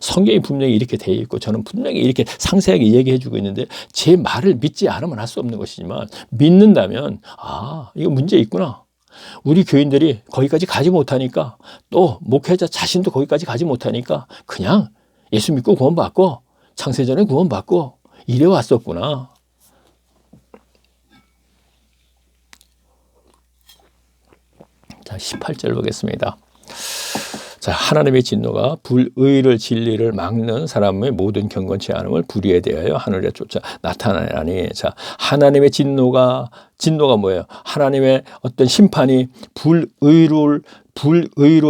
Speaker 1: 성경이 분명히 이렇게 되어 있고 저는 분명히 이렇게 상세하게 얘기해 주고 있는데, 제 말을 믿지 않으면 할 수 없는 것이지만 믿는다면 이거 문제 있구나. 우리 교인들이 거기까지 가지 못하니까, 또 목회자 자신도 거기까지 가지 못하니까 그냥 예수 믿고 구원받고 창세전에 구원받고 이래 왔었구나. 자, 18절 보겠습니다. 자, 하나님의 진노가 불의를 진리를 막는 사람의 모든 경건치 않음을 불의에 대하여 하늘에 쫓아 나타나니. 자, 하나님의 진노가 뭐예요? 하나님의 어떤 심판이 불의로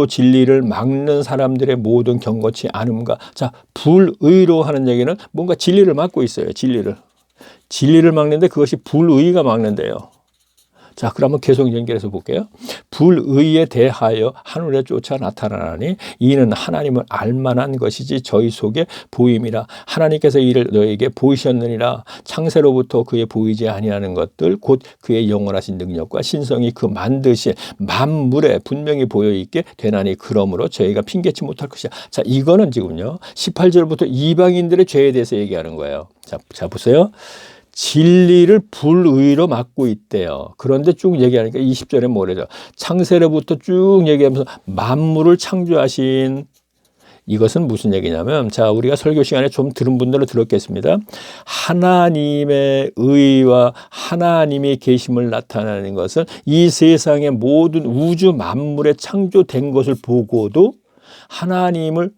Speaker 1: 진리를 막는 사람들의 모든 경건치 않음과, 자, 불의로 하는 얘기는 뭔가 진리를 막고 있어요. 진리를 막는데 그것이 불의가 막는데요. 자, 그러면 계속 연결해서 볼게요. 불의에 대하여 하늘에 쫓아 나타나니 이는 하나님을 알만한 것이지 저희 속에 보임이라. 하나님께서 이를 너에게 보이셨느니라. 창세로부터 그의 보이지 아니하는 것들 곧 그의 영원하신 능력과 신성이 그 만드신 만물에 분명히 보여 있게 되나니 그러므로 저희가 핑계치 못할 것이야. 자, 이거는 지금요 18절부터 이방인들의 죄에 대해서 얘기하는 거예요. 자 보세요. 진리를 불의로 막고 있대요. 그런데 쭉 얘기하니까 20절에 뭐래죠? 창세로부터 쭉 얘기하면서 만물을 창조하신, 이것은 무슨 얘기냐면, 자, 우리가 설교 시간에 좀 들은 분들은 들었겠습니다. 하나님의 의와 하나님의 계심을 나타내는 것은 이 세상의 모든 우주 만물에 창조된 것을 보고도 하나님을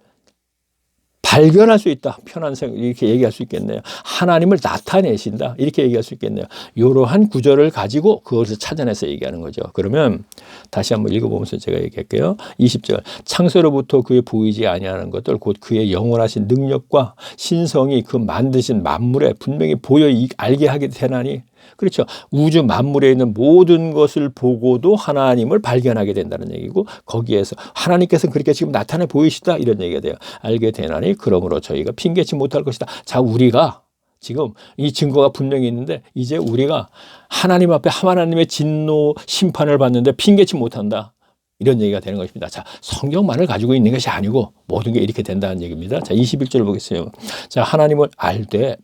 Speaker 1: 발견할 수 있다. 편한 생각, 이렇게 얘기할 수 있겠네요. 하나님을 나타내신다. 이렇게 얘기할 수 있겠네요. 이러한 구절을 가지고 그것을 찾아내서 얘기하는 거죠. 그러면 다시 한번 읽어보면서 제가 얘기할게요. 20절. 창세로부터 그의 보이지 아니하는 것들 곧 그의 영원하신 능력과 신성이 그 만드신 만물에 분명히 보여 알게 하게 되나니, 그렇죠. 우주 만물에 있는 모든 것을 보고도 하나님을 발견하게 된다는 얘기고, 거기에서 하나님께서는 그렇게 지금 나타내 보이시다 이런 얘기가 돼요. 알게 되나니 그러므로 저희가 핑계치 못할 것이다. 자, 우리가 지금 이 증거가 분명히 있는데 이제 우리가 하나님 앞에 하나님의 진노 심판을 받는데 핑계치 못한다. 이런 얘기가 되는 것입니다. 자, 성경만을 가지고 있는 것이 아니고 모든 게 이렇게 된다는 얘기입니다. 자, 21절 보겠어요. 자, 하나님을 알되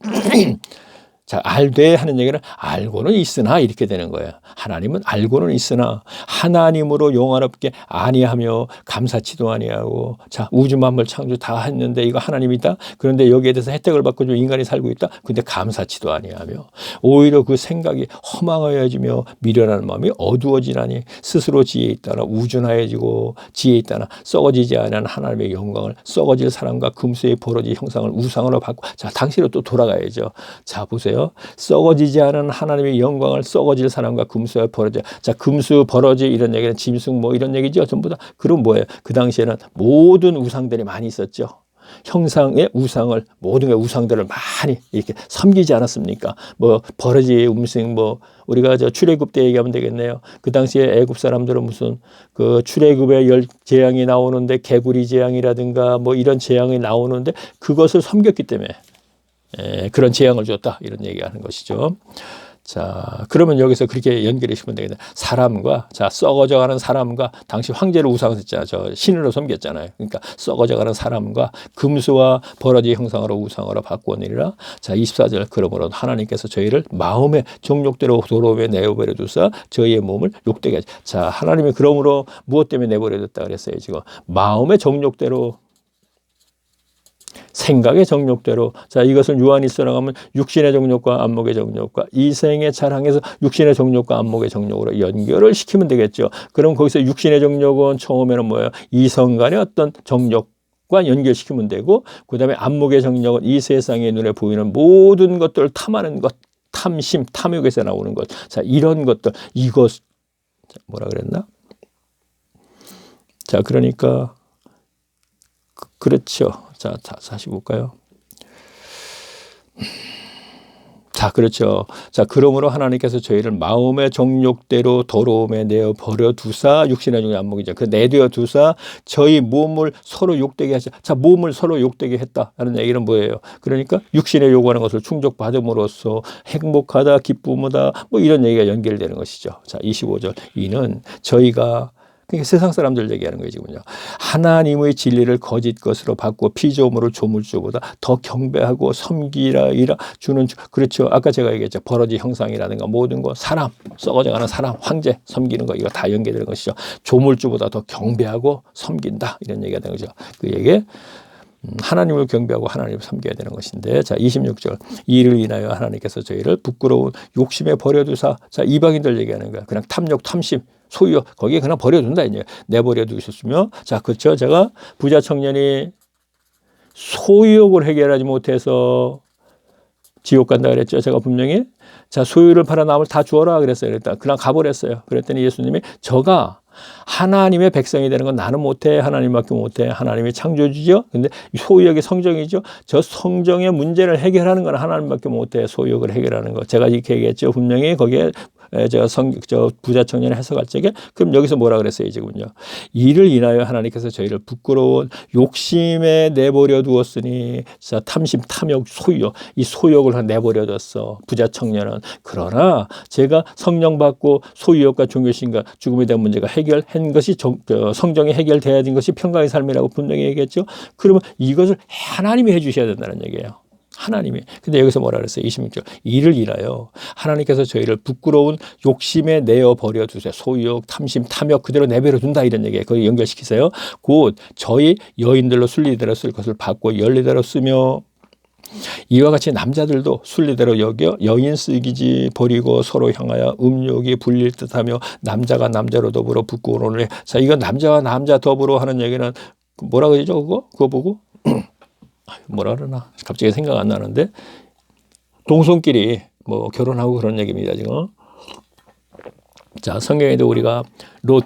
Speaker 1: 자, 알되 하는 얘기는 알고는 있으나 이렇게 되는 거예요. 하나님은 알고는 있으나 하나님으로 영원롭게 아니하며 감사치도 아니하고, 자, 우주 만물 창조 다 했는데 이거 하나님이다. 그런데 여기에 대해서 혜택을 받고 좀 인간이 살고 있다. 근데 감사치도 아니하며 오히려 그 생각이 허망하여지며 미련한 마음이 어두워지나니 스스로 지혜 있다나 우준하여지고 지혜 있다나 썩어지지 않은 하나님의 영광을 썩어질 사람과 금수의 버러지 형상을 우상으로 받고, 자, 당시로 또 돌아가야죠. 자, 보세요. 썩어지지 않은 하나님의 영광을 썩어질 사람과 금수와 버러지. 자, 금수, 버러지 이런 얘기는 짐승 뭐 이런 얘기죠. 전부 다. 그럼 뭐예요? 그 당시에는 모든 우상들이 많이 있었죠. 형상의 우상을, 모든 우상들을 많이 이렇게 섬기지 않았습니까? 뭐 버러지, 음식, 뭐 우리가 저 출애굽 때 얘기하면 되겠네요. 그 당시에 애굽 사람들은 무슨 그 출애굽의 열 재앙이 나오는데 개구리 재앙이라든가 뭐 이런 재앙이 나오는데 그것을 섬겼기 때문에 그런 재앙을 줬다 이런 얘기하는 것이죠. 자, 그러면 여기서 그렇게 연결해 주시면 되겠네요. 사람과, 자, 썩어져가는 사람과, 당시 황제를 우상으로 했잖아요. 저 신으로 섬겼잖아요. 그러니까 썩어져가는 사람과 금수와 버러지 형상으로 우상으로 바꾸니라. 자, 24절. 그러므로 하나님께서 저희를 마음의 정욕대로 도로에 내버려 두사 저희의 몸을 욕되게 하지. 자, 하나님이 그러므로 무엇 때문에 내버려 뒀다 그랬어요. 지금 마음의 정욕대로, 생각의 정욕대로. 자, 이것을 요한일서로 가면 육신의 정욕과 안목의 정욕과 이생의 자랑에서 육신의 정욕과 안목의 정욕으로 연결을 시키면 되겠죠. 그럼 거기서 육신의 정욕은 처음에는 뭐예요? 이성 간의 어떤 정욕과 연결시키면 되고, 그 다음에 안목의 정욕은 이 세상의 눈에 보이는 모든 것들을 탐하는 것, 탐심, 탐욕에서 나오는 것. 자, 이런 것들, 이것, 뭐라 그랬나? 자, 그러니까 그렇죠. 자, 다시 볼까요? 자, 그렇죠. 자, 그러므로 하나님께서 저희를 마음의 정욕대로 더러움에 내어 버려 두사 육신의 정욕 안목이죠. 그 내되어 두사 저희 몸을 서로 욕되게 하자. 자, 몸을 서로 욕되게 했다라는 얘기는 뭐예요? 그러니까 육신에 요구하는 것을 충족받음으로써 행복하다, 기쁨하다, 뭐 이런 얘기가 연결되는 것이죠. 자, 25절. 이는 저희가, 그러니까 세상 사람들 얘기하는 거예요, 지금요. 하나님의 진리를 거짓 것으로 바꾸어 피조물을 조물주보다 더 경배하고 섬기라 주는, 그렇죠. 아까 제가 얘기했죠. 버러지 형상이라든가 모든 거, 사람, 썩어져가는 사람, 황제 섬기는 거, 이거 다 연계되는 것이죠. 조물주보다 더 경배하고 섬긴다. 이런 얘기가 되는 거죠. 그 얘기에 하나님을 경배하고 하나님을 섬겨야 되는 것인데, 자, 26절. 이를 인하여 하나님께서 저희를 부끄러운 욕심에 버려두사. 자, 이방인들 얘기하는 거야. 그냥 탐욕, 탐심, 소유, 거기에 그냥 버려둔다. 이제 내버려 두셨으며, 자, 그렇죠. 제가 부자 청년이 소유욕을 해결하지 못해서 지옥 간다 그랬죠. 제가 분명히. 자, 소유를 팔아 남을 다 주어라 그랬어요. 일단 그냥 가버렸어요. 그랬더니 예수님이 저가 하나님의 백성이 되는 건 나는 못해. 하나님밖에 못해. 하나님이 창조주죠. 근데 소유욕이 성정이죠. 저 성정의 문제를 해결하는 건 하나님밖에 못해. 소유욕을 해결하는 거. 제가 이렇게 얘기했죠. 분명히 거기에 제가 저 부자 청년을 해석할 적에 그럼 여기서 뭐라 그랬어요 지금요. 이를 인하여 하나님께서 저희를 부끄러운 욕심에 내버려 두었으니 자 탐심, 탐욕, 소유욕 이 소욕을 내버려 뒀어 부자 청년은. 그러나 제가 성령 받고 소유욕과 종교심과 죽음에 대한 문제가 해결한 것이 성경에 해결돼야 된 것이 평강의 삶이라고 분명히 얘기했죠. 그러면 이것을 하나님이 해주셔야 된다는 얘기예요. 하나님이. 근데 여기서 뭐라 그랬어요? 26절. 이를 인하여 하나님께서 저희를 부끄러운 욕심에 내어 버려 두세요. 소유욕, 탐심, 탐욕 그대로 내버려 둔다 이런 얘기예요. 거기 연결시키세요. 곧 저희 여인들로 순리대로 쓸 것을 받고 열리대로 쓰며 이와 같이 남자들도 순리대로 여겨 여인 쓰기지 버리고 서로 향하여 음욕이 불릴 듯하며 남자가 남자로 더불어 부끄러우니. 자, 이건 남자와 남자 더불어 하는 얘기는 뭐라 그러죠? 그거 보고 뭐라 그러나 갑자기 생각 안 나는데 동성끼리 뭐 결혼하고 그런 얘기입니다 지금. 자, 성경에도 우리가 롯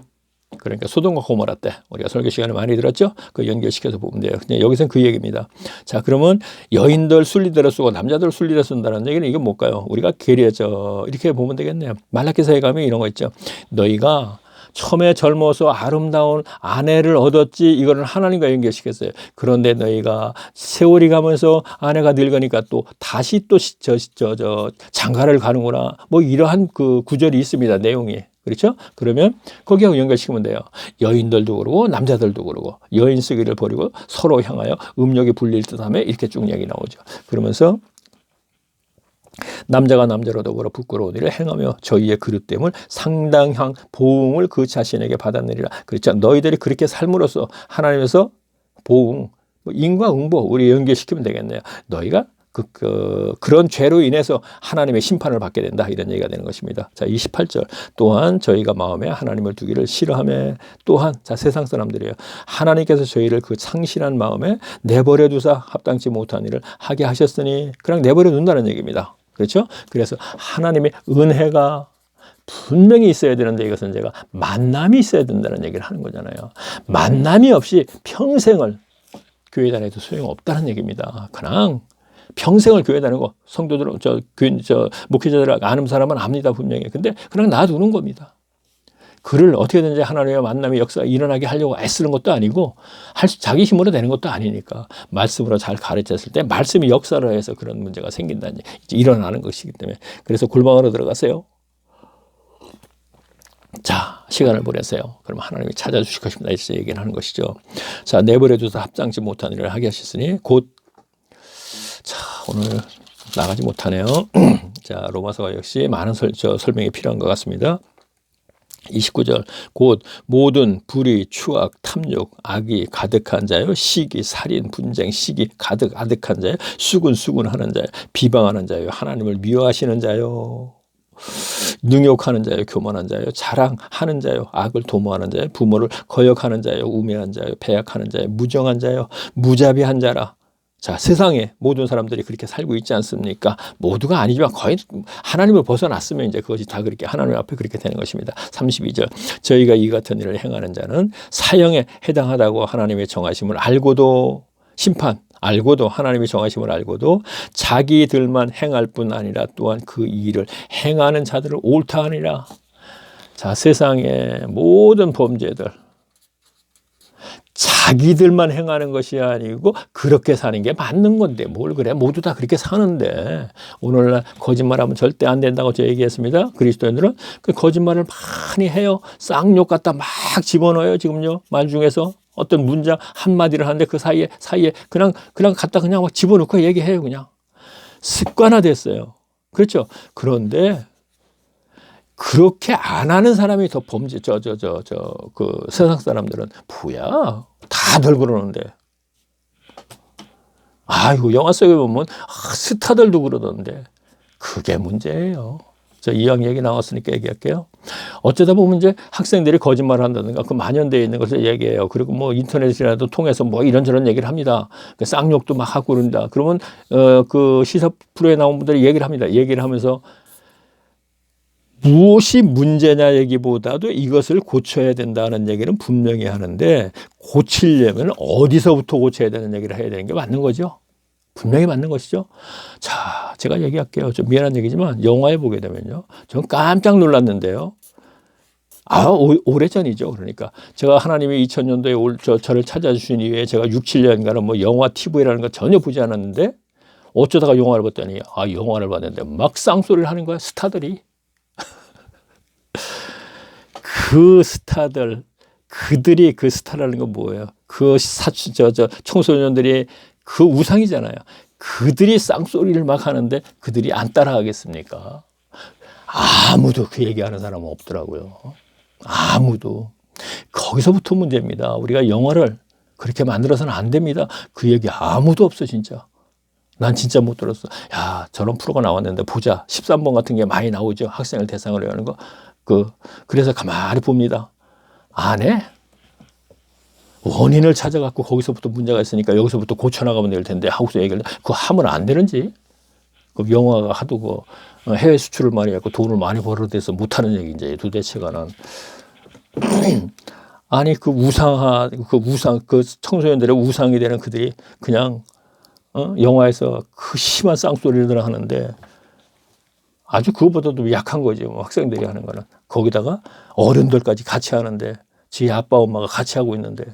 Speaker 1: 그러니까 소돔과 고모라 때 우리가 설교 시간을 많이 들었죠. 그 연결시켜서 보면 돼요. 그냥 여기서는 그 얘기입니다. 자, 그러면 여인들 순리대로 쓰고 남자들 순리대로 쓴다는 얘기는 이건 뭘까요? 우리가 계리해져 이렇게 보면 되겠네요. 말라기서에 가면 이런 거 있죠. 너희가 처음에 젊어서 아름다운 아내를 얻었지 이거는 하나님과 연결시켰어요. 그런데 너희가 세월이 가면서 아내가 늙으니까 또 다시 또 장가를 가는구나. 뭐 이러한 그 구절이 있습니다. 내용이. 그렇죠? 그러면 거기하고 연결시키면 돼요. 여인들도 그러고 남자들도 그러고 여인 쓰기를 버리고 서로 향하여 음욕이 불릴 듯하며 이렇게 쭉 얘기 나오죠. 그러면서 남자가 남자로 더불어 부끄러운 일을 행하며 저희의 그릇됨을 상당한 보응을 그 자신에게 받았느니라. 그렇죠. 너희들이 그렇게 삶으로써 하나님에서 보응, 인과응보 우리 연결시키면 되겠네요. 너희가 그런 죄로 인해서 하나님의 심판을 받게 된다 이런 얘기가 되는 것입니다. 자, 28절 또한 저희가 마음에 하나님을 두기를 싫어하며 또한 자 세상 사람들이에요. 하나님께서 저희를 그 상실한 마음에 내버려 두사 합당치 못한 일을 하게 하셨으니 그냥 내버려 둔다는 얘기입니다. 그렇죠? 그래서 하나님의 은혜가 분명히 있어야 되는데 이것은 제가 만남이 있어야 된다는 얘기를 하는 거잖아요. 만남이 없이 평생을 교회 다녀도 소용없다는 얘기입니다. 그냥 평생을 교회 다니고 성도들은 목회자들 아는 사람은 압니다 분명히. 근데 그냥 놔두는 겁니다. 그를 어떻게든지 하나님의 만남의 역사가 일어나게 하려고 애쓰는 것도 아니고 자기 힘으로 되는 것도 아니니까 말씀으로 잘 가르쳤을 때 말씀이 역사를 해서 그런 문제가 생긴다는 일어나는 것이기 때문에. 그래서 골방으로 들어가세요. 자, 시간을 보내세요. 그럼 하나님이 찾아주실 것입니다. 이렇게 얘기를 하는 것이죠. 자, 내버려 두사 합당치 못한 일을 하게 하셨으니 곧 자, 오늘 나가지 못하네요. 자, 로마서가 역시 많은 설명이 필요한 것 같습니다. 29절 곧 모든 불의, 추악, 탐욕, 악이 가득한 자요 시기, 살인, 분쟁, 시기 가득한 자요 수군하는 자요 비방하는 자요 하나님을 미워하시는 자요 능욕하는 자요 교만한 자요 자랑하는 자요 악을 도모하는 자요 부모를 거역하는 자요 우매한 자요 배약하는 자요 무정한 자요 무자비한 자라. 자, 세상에 모든 사람들이 그렇게 살고 있지 않습니까? 모두가 아니지만 거의 하나님을 벗어났으면 이제 그것이 다 그렇게 하나님 앞에 그렇게 되는 것입니다. 32절 저희가 이 같은 일을 행하는 자는 사형에 해당하다고 하나님의 정하심을 알고도 알고도 하나님의 정하심을 알고도 자기들만 행할 뿐 아니라 또한 그 일을 행하는 자들을 옳다 하니라. 자, 세상의 모든 범죄들 자기들만 행하는 것이 아니고 그렇게 사는 게 맞는 건데 뭘 그래 모두 다 그렇게 사는데 오늘날 거짓말하면 절대 안 된다고 제가 얘기했습니다. 그리스도인들은 그 거짓말을 많이 해요. 쌍욕 갖다 막 집어넣어요. 지금요 말 중에서 어떤 문장 한마디를 하는데 그 사이에 그냥 갖다 그냥 막 집어넣고 얘기해요. 그냥 습관화됐어요. 그렇죠. 그런데 그렇게 안 하는 사람이 더 범죄, 그 세상 사람들은 뭐야? 다들 그러는데. 아이고, 영화 속에 보면 스타들도 그러던데. 그게 문제예요. 저 이왕 얘기 나왔으니까 얘기할게요. 어쩌다 보면 이제 학생들이 거짓말을 한다든가 그 만연되어 있는 것을 얘기해요. 그리고 뭐 인터넷이라도 통해서 뭐 이런저런 얘기를 합니다. 그 쌍욕도 막 하고 그런다. 그러면 그 시사 프로에 나온 분들이 얘기를 합니다. 얘기를 하면서 무엇이 문제냐 얘기보다도 이것을 고쳐야 된다는 얘기는 분명히 하는데 고치려면 어디서부터 고쳐야 되는 얘기를 해야 되는 게 맞는 거죠. 분명히 맞는 것이죠. 자, 제가 얘기할게요. 좀 미안한 얘기지만 영화에 보게 되면요. 저는 깜짝 놀랐는데요. 오래전이죠. 그러니까 제가 하나님이 2000년도에 저를 찾아주신 이후에 제가 6, 7년간은 뭐 영화, TV라는 거 전혀 보지 않았는데 어쩌다가 영화를 봤더니 영화를 봤는데 막 쌍소리를 하는 거야. 스타들이. 그 스타들, 그들이 그 스타라는 건 뭐예요? 청소년들이 그 우상이잖아요. 그들이 쌍소리를 막 하는데 그들이 안 따라하겠습니까? 아무도 그 얘기하는 사람은 없더라고요. 아무도. 거기서부터 문제입니다. 우리가 영화를 그렇게 만들어서는 안 됩니다. 그 얘기 아무도 없어 진짜. 난 진짜 못 들었어. 야, 저런 프로가 나왔는데 보자. 13번 같은 게 많이 나오죠. 학생을 대상으로 하는 거. 그래서 가만히 봅니다. 안 해? 원인을 찾아갖고 거기서부터 문제가 있으니까 여기서부터 고쳐나가면 될 텐데 하고서 얘기를 그거 하면 안 되는지. 그 영화가 하도 해외 수출을 많이 했고 돈을 많이 벌어대서 못하는 얘기인지 도대체가는. 아니 그 청소년들의 우상이 되는 그들이 그냥 영화에서 그 심한 쌍소리를 하는데 아주 그것보다도 약한 거지. 학생들이 하는 거는. 거기다가 어른들까지 같이 하는데 지 아빠 엄마가 같이 하고 있는데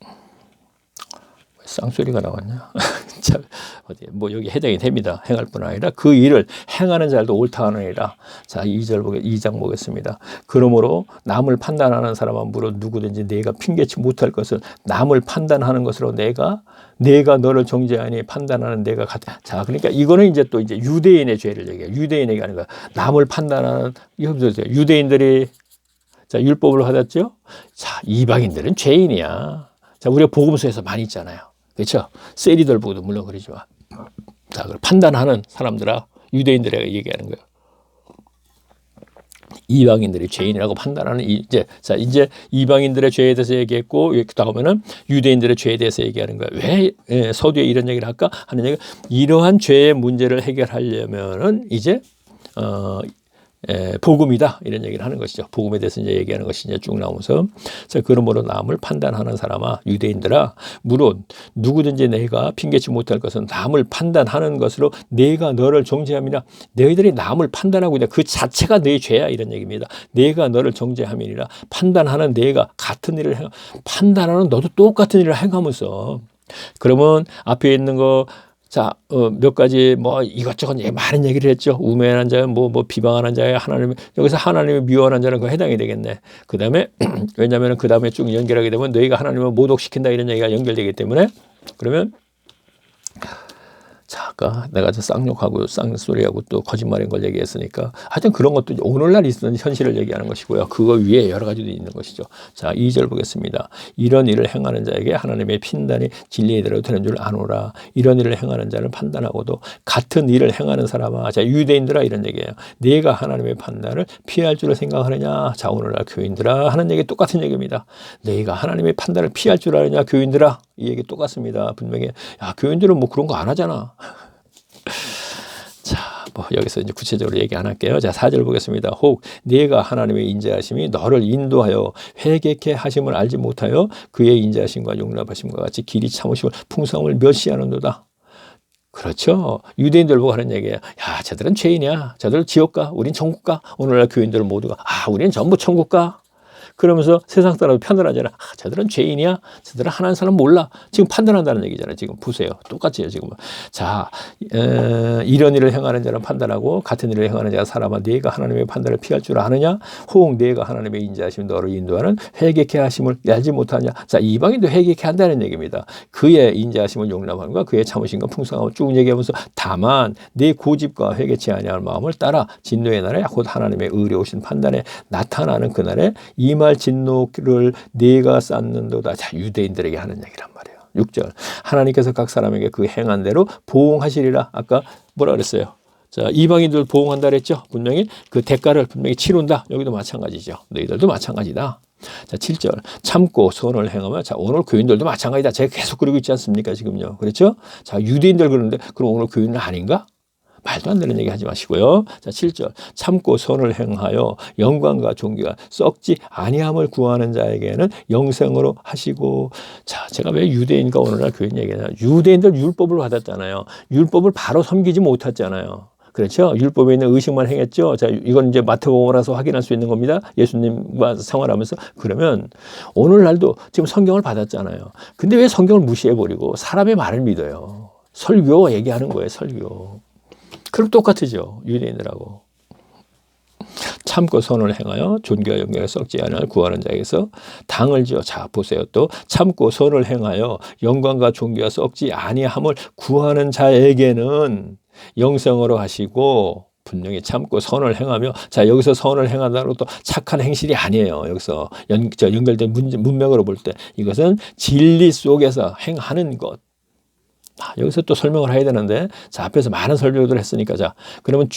Speaker 1: 왜 쌍소리가 나왔냐. 참, 뭐 여기 해당이 됩니다. 행할 뿐 아니라 그 일을 행하는 자들도 옳다 하느니라. 자, 2장 보겠습니다. 그러므로 남을 판단하는 사람은 물어 누구든지 내가 핑계치 못할 것을 남을 판단하는 것으로 내가 너를 정죄하니 판단하는 내가 같아. 자, 그러니까 이거는 이제 또 유대인의 죄를 얘기해요. 유대인에게 하는 거야. 남을 판단하는 유대인들이 자, 율법을 받았죠. 자, 이방인들은 죄인이야. 자, 우리가 복음서에서 많이 있잖아요. 그렇죠? 세리들 보고도 물론 그러지만. 자, 그걸 판단하는 사람들아, 유대인들에게 얘기하는 거예요. 이방인들이 죄인이라고 판단하는 이제 이방인들의 죄에 대해서 얘기했고 다음에는 유대인들의 죄에 대해서 얘기하는 거예요. 왜 서두에 이런 얘기를 할까 하는 얘기가 이러한 죄의 문제를 해결하려면은 이제 복음이다 이런 얘기를 하는 것이죠. 복음에 대해서 이제 얘기하는 것이 이제 쭉 나오면서 자, 그러므로 남을 판단하는 사람아 유대인들아 물론 누구든지 내가 핑계치 못할 것은 남을 판단하는 것으로 내가 너를 정죄함이라. 너희들이 남을 판단하고 있다. 그 자체가 내 죄야 이런 얘기입니다. 내가 너를 정죄함이니라. 판단하는 내가 같은 일을 판단하는 너도 똑같은 일을 행하면서 그러면 앞에 있는 거 자, 몇 가지 뭐 이것저것 많은 얘기를 했죠. 우매한 자, 뭐 비방하는 자에 여기서 하나님을 미워하는 자는 그 해당이 되겠네. 그 다음에 왜냐하면 그 다음에 쭉 연결하게 되면 너희가 하나님을 모독시킨다 이런 얘기가 연결되기 때문에 그러면 자, 아까 내가 쌍욕하고 쌍소리하고 또 거짓말인 걸 얘기했으니까 하여튼 그런 것도 오늘날 있는 현실을 얘기하는 것이고요. 그거 위에 여러 가지도 있는 것이죠. 자, 2절 보겠습니다. 이런 일을 행하는 자에게 하나님의 판단이 진리에 대로 되는 줄 아노라. 이런 일을 행하는 자를 판단하고도 같은 일을 행하는 사람아. 자, 유대인들아 이런 얘기예요. 내가 하나님의 판단을 피할 줄을 생각하느냐. 자, 오늘날 교인들아 하는 얘기 똑같은 얘기입니다. 내가 하나님의 판단을 피할 줄 아느냐 교인들아. 이 얘기 똑같습니다. 분명히 야, 교인들은 뭐 그런 거 안 하잖아. 자, 뭐 여기서 이제 구체적으로 얘기 안 할게요. 자, 4절 보겠습니다. 혹 네가 하나님의 인자하심이 너를 인도하여 회개케 하심을 알지 못하여 그의 인자하심과 용납하심과 같이 길이 참으심을 풍성함을 멸시하는도다. 그렇죠. 유대인들 보고 하는 얘기예요. 야, 저들은 죄인이야. 저들 지옥 가. 우린 천국 가. 오늘날 교인들 모두가 우린 전부 천국 가. 그러면서 세상 사람들 편을 하잖아. 저들은 죄인이야. 저들은 하나님 사람 몰라. 지금 판단한다는 얘기잖아요. 지금 보세요. 똑같이요. 지금. 자, 이런 일을 행하는 자는 판단하고 같은 일을 행하는 자가 사람아 네가 하나님의 판단을 피할 줄 아느냐? 혹 네가 하나님의 인자하심 너를 인도하는 회개케 하심을 알지 못하냐? 자, 이방인도 회개케 한다는 얘기입니다. 그의 인자하심을 용납함과 그의 참으심과 풍성함을 쭉 얘기하면서 다만 네 고집과 회개치 아니할 마음을 따라 진노의 날에 곧 하나님의 의로우신 판단에 나타나는 그날에 이말 진노를 네가 쌓는도다. 자, 유대인들에게 하는 얘기란 말이에요. 6절 하나님께서 각 사람에게 그 행한 대로 보응하시리라. 아까 뭐라 그랬어요? 자, 이방인들 보응한다 그랬죠. 분명히 그 대가를 분명히 치른다. 여기도 마찬가지죠. 너희들도 마찬가지다. 자, 7절 참고 선을 행하면 자, 오늘 교인들도 마찬가지다. 제가 계속 그러고 있지 않습니까? 지금요. 그렇죠? 자, 유대인들 그러는데 그럼 오늘 교인은 아닌가? 말도 안 되는 얘기 하지 마시고요. 자, 7절. 참고 선을 행하여 영광과 존귀가 썩지 아니함을 구하는 자에게는 영생으로 하시고. 자, 제가 왜 유대인과 오늘날 교인 얘기하냐. 유대인들 율법을 받았잖아요. 율법을 바로 섬기지 못했잖아요. 그렇죠? 율법에 있는 의식만 행했죠. 자, 이건 이제 마태복음에서 확인할 수 있는 겁니다. 예수님과 생활하면서. 그러면 오늘날도 지금 성경을 받았잖아요. 근데 왜 성경을 무시해버리고 사람의 말을 믿어요? 설교 얘기하는 거예요, 설교. 그럼 똑같으죠, 유대인들하고. 참고 선을 행하여 존귀와 영광에 썩지 아니할 구하는 자에게서 당을 지어. 자, 보세요. 또 참고 선을 행하여 영광과 존귀가 썩지 아니함을 구하는 자에게는 영생으로 하시고. 분명히 참고 선을 행하며. 자, 여기서 선을 행한다고 또 착한 행실이 아니에요. 여기서 연결된 문맥으로 볼 때 이것은 진리 속에서 행하는 것. 여기서 또 설명을 해야 되는데, 자, 앞에서 많은 설명들을 했으니까, 자, 그러면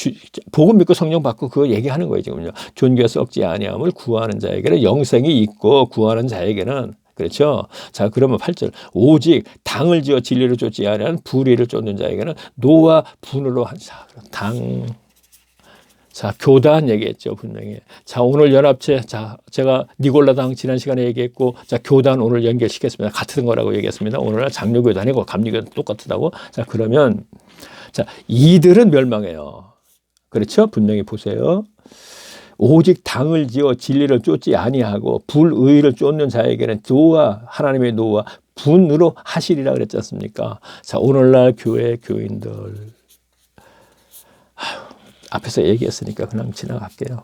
Speaker 1: 복음 믿고 성령 받고 그거 얘기하는 거예요, 지금요. 존귀가 썩지 아니함을 구하는 자에게는 영생이 있고, 구하는 자에게는, 그렇죠? 자, 그러면 8절. 오직 당을 지어 진리를 쫓지 아니하는 불의를 쫓는 자에게는 노와 분으로 한 자, 당. 자, 교단 얘기했죠, 분명히. 자, 오늘 연합체, 자, 제가 니골라당 지난 시간에 얘기했고, 자, 교단 오늘 연결시켰습니다. 같은 거라고 얘기했습니다. 오늘날 장로교단이고 감리교단 똑같다고. 자, 그러면, 자, 이들은 멸망해요. 그렇죠? 분명히 보세요. 오직 당을 지어 진리를 쫓지 아니하고 불의를 쫓는 자에게는 노와, 하나님의 노와 분으로 하시리라 그랬지 않습니까? 자, 오늘날 교회 교인들. 앞에서 얘기했으니까 그냥 지나갈게요.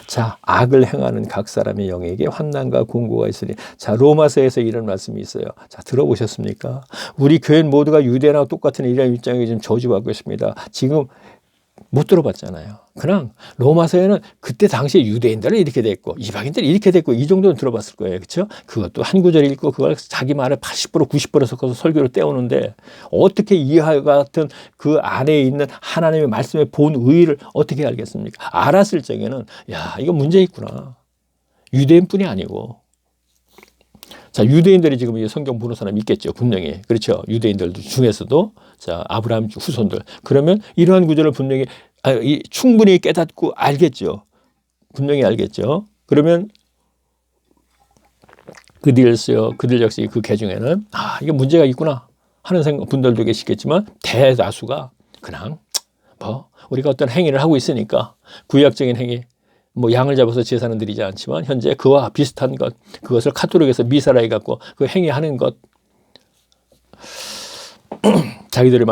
Speaker 1: 자, 악을 행하는 각 사람의 영에게 환난과 공고가 있으니. 자, 로마서에서 이런 말씀이 있어요. 자, 들어보셨습니까? 우리 교인 모두가 유대인하고 똑같은 이런 입장에 지금 저주받고 있습니다. 지금 못 들어봤잖아요. 그냥 로마서에는 그때 당시에 유대인들은 이렇게 됐고 이방인들은 이렇게 됐고 이 정도는 들어봤을 거예요. 그렇죠? 그것도 한 구절 읽고 그걸 자기 말을 80% 90% 섞어서 설교를 떼우는데 어떻게 이와 같은 그 안에 있는 하나님의 말씀의 본 의의를 어떻게 알겠습니까? 알았을 적에는 야, 이거 문제 있구나. 유대인뿐이 아니고. 자, 유대인들이 지금 이 성경 보는 사람 있겠죠. 분명히. 그렇죠. 유대인들 중에서도. 자, 아브라함 후손들. 그러면 이러한 구절을 분명히 충분히 깨닫고 알겠죠. 분명히 알겠죠. 그러면 그들 역시 그 개중에는 이게 문제가 있구나 하는 분들도 계시겠지만 대다수가 그냥 우리가 어떤 행위를 하고 있으니까 구약적인 행위, 양을 잡아서 제사는 드리지 않지만 현재 그와 비슷한 것, 그것을 카톨릭에서 미사라 해갖고 그 행위하는 것, 자기들이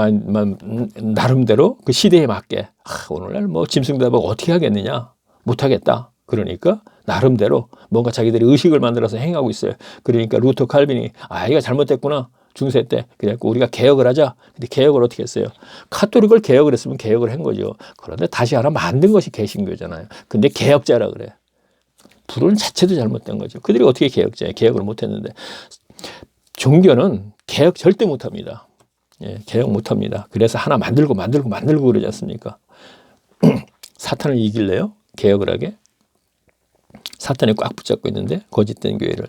Speaker 1: 나름대로 그 시대에 맞게 오늘날 짐승답을 어떻게 하겠느냐, 못하겠다. 그러니까 나름대로 뭔가 자기들이 의식을 만들어서 행하고 있어요. 그러니까 루터 칼빈이 이거 잘못됐구나. 중세 때. 그래갖고 우리가 개혁을 하자. 근데 개혁을 어떻게 했어요? 카톨릭을 개혁을 했으면 개혁을 한 거죠. 그런데 다시 하나 만든 것이 개신교잖아요. 근데 개혁자라 그래. 부르는 자체도 잘못된 거죠. 그들이 어떻게 개혁자예요? 개혁을 못 했는데. 종교는 개혁 절대 못 합니다. 예, 개혁 못 합니다. 그래서 하나 만들고 그러지 않습니까? 사탄을 이길래요? 개혁을 하게? 사탄이 꽉 붙잡고 있는데 거짓된 교회를.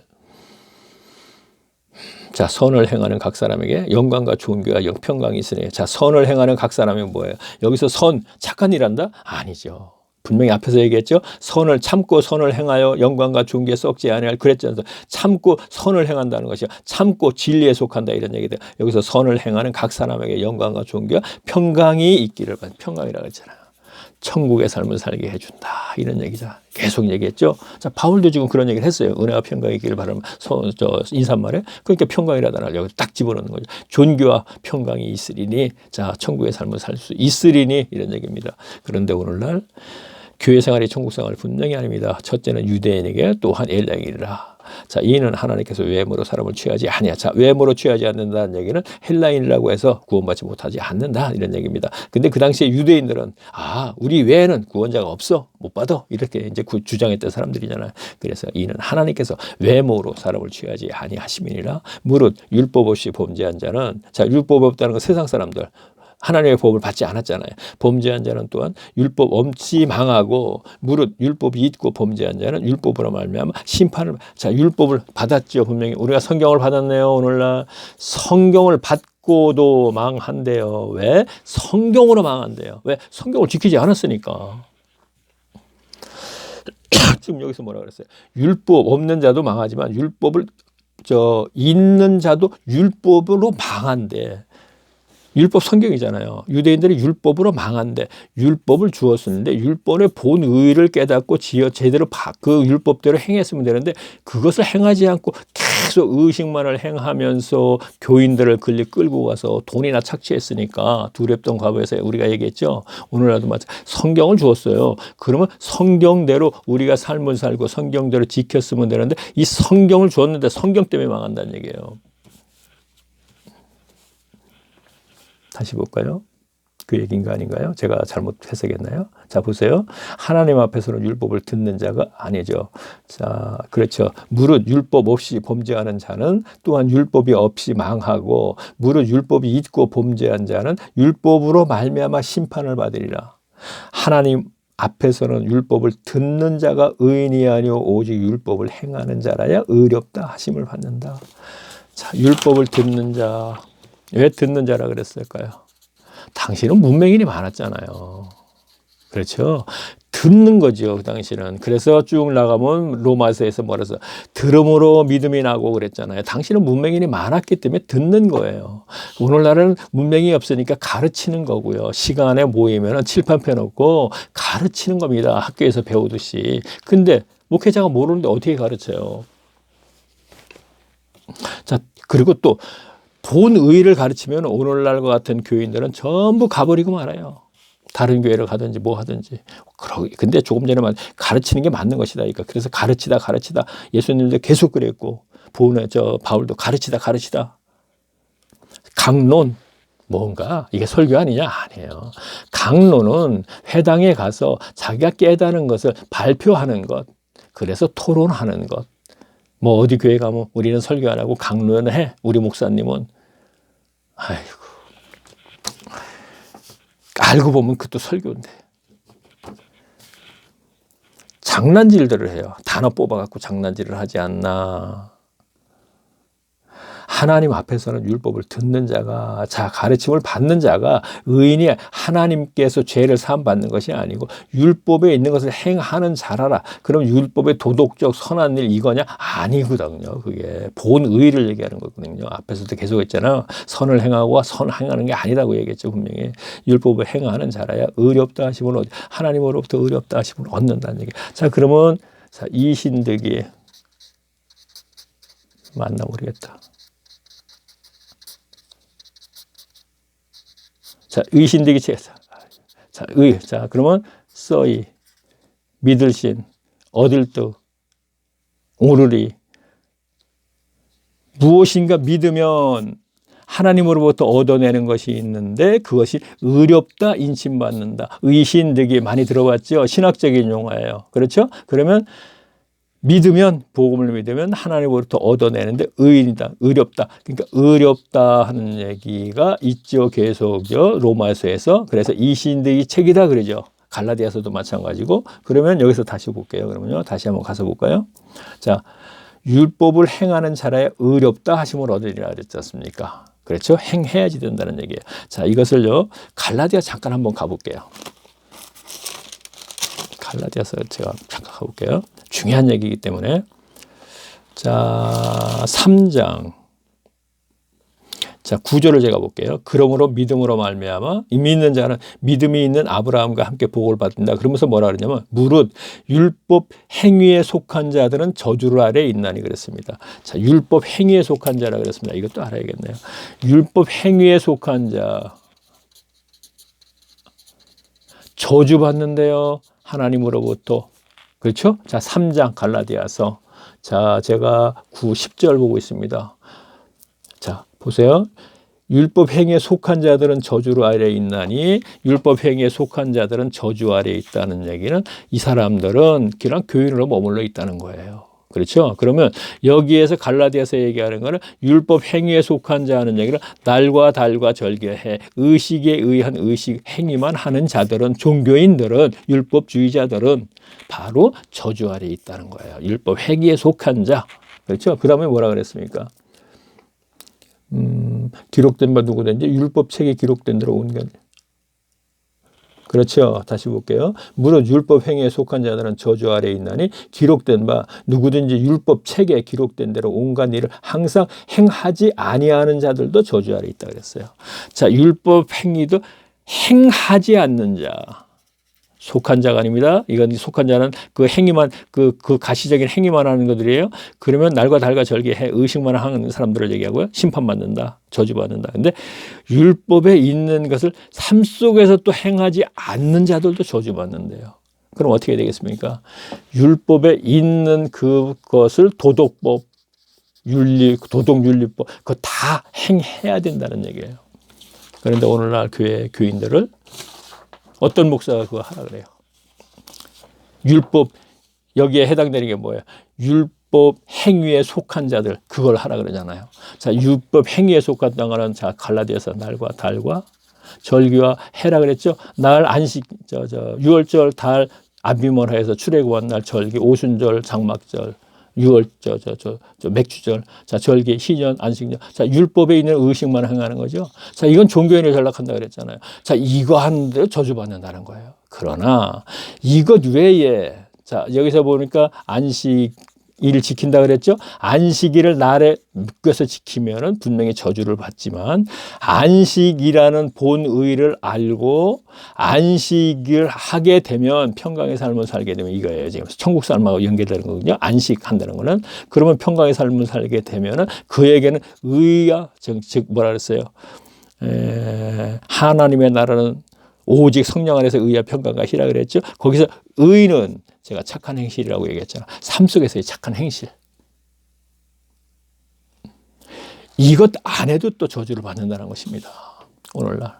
Speaker 1: 자, 선을 행하는 각 사람에게 영광과 존귀와 평강이 있으니. 자, 선을 행하는 각 사람이 뭐예요? 여기서 착한 일 한다? 아니죠. 분명히 앞에서 얘기했죠. 참고 선을 행하여 영광과 존귀에 썩지 아니할 그랬잖아요. 참고 선을 행한다는 것이요. 참고 진리에 속한다 이런 얘기들. 여기서 선을 행하는 각 사람에게 영광과 존귀와 평강이 있기를 평강이라고 했잖아요. 천국의 삶을 살게 해준다 이런 얘기죠. 계속 얘기했죠. 자, 바울도 지금 그런 얘기를 했어요. 은혜와 평강이 있기를 바라면 인사말에. 그러니까 평강이라다는 걸 여기 딱 집어넣는 거죠. 존귀와 평강이 있으리니. 자, 천국의 삶을 살 수 있으리니 이런 얘기입니다. 그런데 오늘날 교회 생활이 천국 생활이 분명히 아닙니다. 첫째는 유대인에게 또한 헬라인이라. 자, 이는 하나님께서 외모로 사람을 취하지 아니야. 자, 외모로 취하지 않는다는 얘기는 헬라인이라고 해서 구원받지 못하지 않는다 이런 얘기입니다. 근데 그 당시에 유대인들은 우리 외에는 구원자가 없어, 못 받아 이렇게 이제 주장했던 사람들이잖아요. 그래서 이는 하나님께서 외모로 사람을 취하지 아니하심이니라. 무릇 율법 없이 범죄한 자는, 자, 율법 없다는 건 세상 사람들. 하나님의 법을 받지 않았잖아요. 범죄한 자는 또한 율법 없이 망하고 무릇 율법이 있고 범죄한 자는 율법으로 말미암아 심판을. 자, 율법을 받았죠. 분명히 우리가 성경을 받았네요. 오늘날 성경을 받고 믿고도 망한대요. 왜? 성경으로 망한대요. 왜? 성경을 지키지 않았으니까. 지금 여기서 뭐라 그랬어요? 율법 없는 자도 망하지만 율법을 있는 자도 율법으로 망한대. 율법 성경이잖아요. 유대인들이 율법으로 망한데 율법을 주었었는데 율법의 본의를 깨닫고 제대로 그 율법대로 행했으면 되는데 그것을 행하지 않고 계속 의식만을 행하면서 교인들을 끌고 가서 돈이나 착취했으니까 두렵던 과거에서 우리가 얘기했죠. 오늘날도 마찬가지. 성경을 주었어요. 그러면 성경대로 우리가 삶을 살고 성경대로 지켰으면 되는데 이 성경을 주었는데 성경 때문에 망한다는 얘기예요. 다시 볼까요? 그 얘기인가 아닌가요? 제가 잘못 해석했나요? 자, 보세요. 하나님 앞에서는 율법을 듣는 자가 아니죠. 자, 그렇죠. 무릇 율법 없이 범죄하는 자는 또한 율법이 없이 망하고 무릇 율법이 있고 범죄한 자는 율법으로 말미암아 심판을 받으리라. 하나님 앞에서는 율법을 듣는 자가 의인이 아니오 오직 율법을 행하는 자라야 의롭다 하심을 받는다. 자, 율법을 듣는 자. 왜 듣는 자라 그랬을까요? 당시는 문맹인이 많았잖아요. 그렇죠? 듣는 거죠, 그 당시는. 그래서 쭉 나가면 로마서에서 뭐라서 들음으로 믿음이 나고 그랬잖아요. 당시는 문맹인이 많았기 때문에 듣는 거예요. 오늘날은 문맹이 없으니까 가르치는 거고요. 시간에 모이면 칠판 펴놓고 가르치는 겁니다. 학교에서 배우듯이. 근데 목회자가 모르는데 어떻게 가르쳐요? 자, 그리고 또 본의를 가르치면 오늘날과 같은 교인들은 전부 가버리고 말아요. 다른 교회를 가든지 뭐 하든지. 근데 조금 전에 가르치는 게 맞는 것이다. 그러니까 그래서 가르치다 예수님도 계속 그랬고 바울도 가르치다. 강론 뭔가 이게 설교 아니냐? 아니에요. 강론은 회당에 가서 자기가 깨달은 것을 발표하는 것. 그래서 토론하는 것. 뭐 어디 교회 가면 우리는 설교 안 하고 강론을 해. 우리 목사님은. 아이고. 알고 보면 그것도 설교인데. 장난질들을 해요. 단어 뽑아갖고 장난질을 하지 않나. 하나님 앞에서는 율법을 듣는 자가, 가르침을 받는 자가 의인이 하나님께서 죄를 사함받는 것이 아니고 율법에 있는 것을 행하는 자라라. 그럼 율법의 도덕적 선한 일 이거냐? 아니거든요. 그게 본의를 얘기하는 거거든요. 앞에서도 계속 했잖아요. 선을 행하고 행하는 게 아니라고 얘기했죠. 분명히. 율법을 행하는 자라야 의롭다 하심을 하나님으로부터 의롭다 하심을 얻는다는 얘기. 자, 그러면 이신득이 맞나 모르겠다. 자, 의신득이 자, 그러면 써이, 믿을신, 얻을 듯, 오르리. 무엇인가 믿으면 하나님으로부터 얻어내는 것이 있는데 그것이 의롭다 인침받는다. 의신득이 많이 들어봤죠? 신학적인 용어예요. 그렇죠? 그러면 믿으면, 복음을 믿으면 하나님으로부터 얻어내는데 의인이다, 의롭다. 그러니까 의롭다 하는 얘기가 있죠. 계속요. 로마서에서. 그래서 이신득이 책이다 그러죠. 갈라디아서도 마찬가지고. 그러면 여기서 다시 볼게요. 그러면요. 다시 한번 가서 볼까요? 자, 율법을 행하는 자라야 의롭다 하심을 얻으리라 그랬지 않습니까? 그렇죠? 행해야지 된다는 얘기예요. 자, 이것을요. 갈라디아 잠깐 한번 가볼게요. 갈라디아서 제가 잠깐 가볼게요. 중요한 얘기이기 때문에. 자, 3장. 자, 9절을 제가 볼게요. 그러므로 믿음으로 말미암아 믿는 자는 믿음이 있는 아브라함과 함께 복을 받는다. 그러면서 뭐라 그러냐면 무릇 율법 행위에 속한 자들은 저주 아래에 있나니 그랬습니다. 자, 율법 행위에 속한 자라 그랬습니다. 이것도 알아야겠네요. 율법 행위에 속한 자. 저주 받는데요. 하나님으로부터. 그렇죠? 자, 3장 갈라디아서. 자, 제가 9, 10절 보고 있습니다. 자, 보세요. 율법 행위에 속한 자들은 저주 아래에 있나니 율법 행위에 속한 자들은 저주 아래에 있다는 얘기는 이 사람들은 그냥 교인으로 머물러 있다는 거예요. 그렇죠? 그러면 여기에서 갈라디아서 얘기하는 거는 율법 행위에 속한 자 하는 얘기는 날과 달과 절개해 의식에 의한 의식 행위만 하는 자들은 종교인들은 율법주의자들은 바로 저주 아래에 있다는 거예요. 율법 행위에 속한 자. 그렇죠? 그 다음에 뭐라 그랬습니까? 기록된 바 누구든지 율법책에 기록된 대로 온전히. 그렇죠. 다시 볼게요. 무릇 율법 행위에 속한 자들은 저주 아래에 있나니 기록된 바 누구든지 율법 책에 기록된 대로 온갖 일을 항상 행하지 아니하는 자들도 저주 아래에 있다 그랬어요. 자, 율법 행위도 행하지 않는 자. 속한 자가 아닙니다. 이건 속한 자는 그 행위만, 그 가시적인 행위만 하는 것들이에요. 그러면 날과 달과 절기해 의식만 하는 사람들을 얘기하고요. 심판받는다. 저주받는다. 근데 율법에 있는 것을 삶 속에서 또 행하지 않는 자들도 저주받는데요. 그럼 어떻게 되겠습니까? 율법에 있는 그것을 도덕법, 도덕윤리법, 그거 다 행해야 된다는 얘기예요. 그런데 오늘날 교인들을 어떤 목사가 그거 하라 그래요? 율법, 여기에 해당되는 게 뭐예요? 율법 행위에 속한 자들, 그걸 하라 그러잖아요. 자, 율법 행위에 속한다는 거는, 자, 갈라디아서 날과 달과 절기와 해라 그랬죠? 날 안식, 유월절, 달, 아비몰하에서 출애굽한 날, 절기, 오순절, 장막절, 6월 맥주절, 자, 절기, 희년, 안식년. 자, 율법에 있는 의식만 행하는 거죠. 자, 이건 종교인에 전락한다 그랬잖아요. 자, 이거 하는데 저주받는다는 거예요. 그러나 이것 외에, 자, 여기서 보니까 안식일을 지킨다 그랬죠. 안식일을 날에 묶여서 지키면은 분명히 저주를 받지만, 안식이라는 본의를 알고 안식을 하게 되면 평강의 삶을 살게 되면, 이거예요. 지금 천국 삶하고 연계되는 거거든요. 안식한다는 거는. 그러면 평강의 삶을 살게 되면은 그에게는 의야, 즉 뭐라 그랬어요? 하나님의 나라는 오직 성령 안에서 의와 평강과 희라 그랬죠. 거기서 의는 제가 착한 행실이라고 얘기했잖아요. 삶 속에서의 착한 행실. 이것 안 해도 또 저주를 받는다는 것입니다. 오늘날.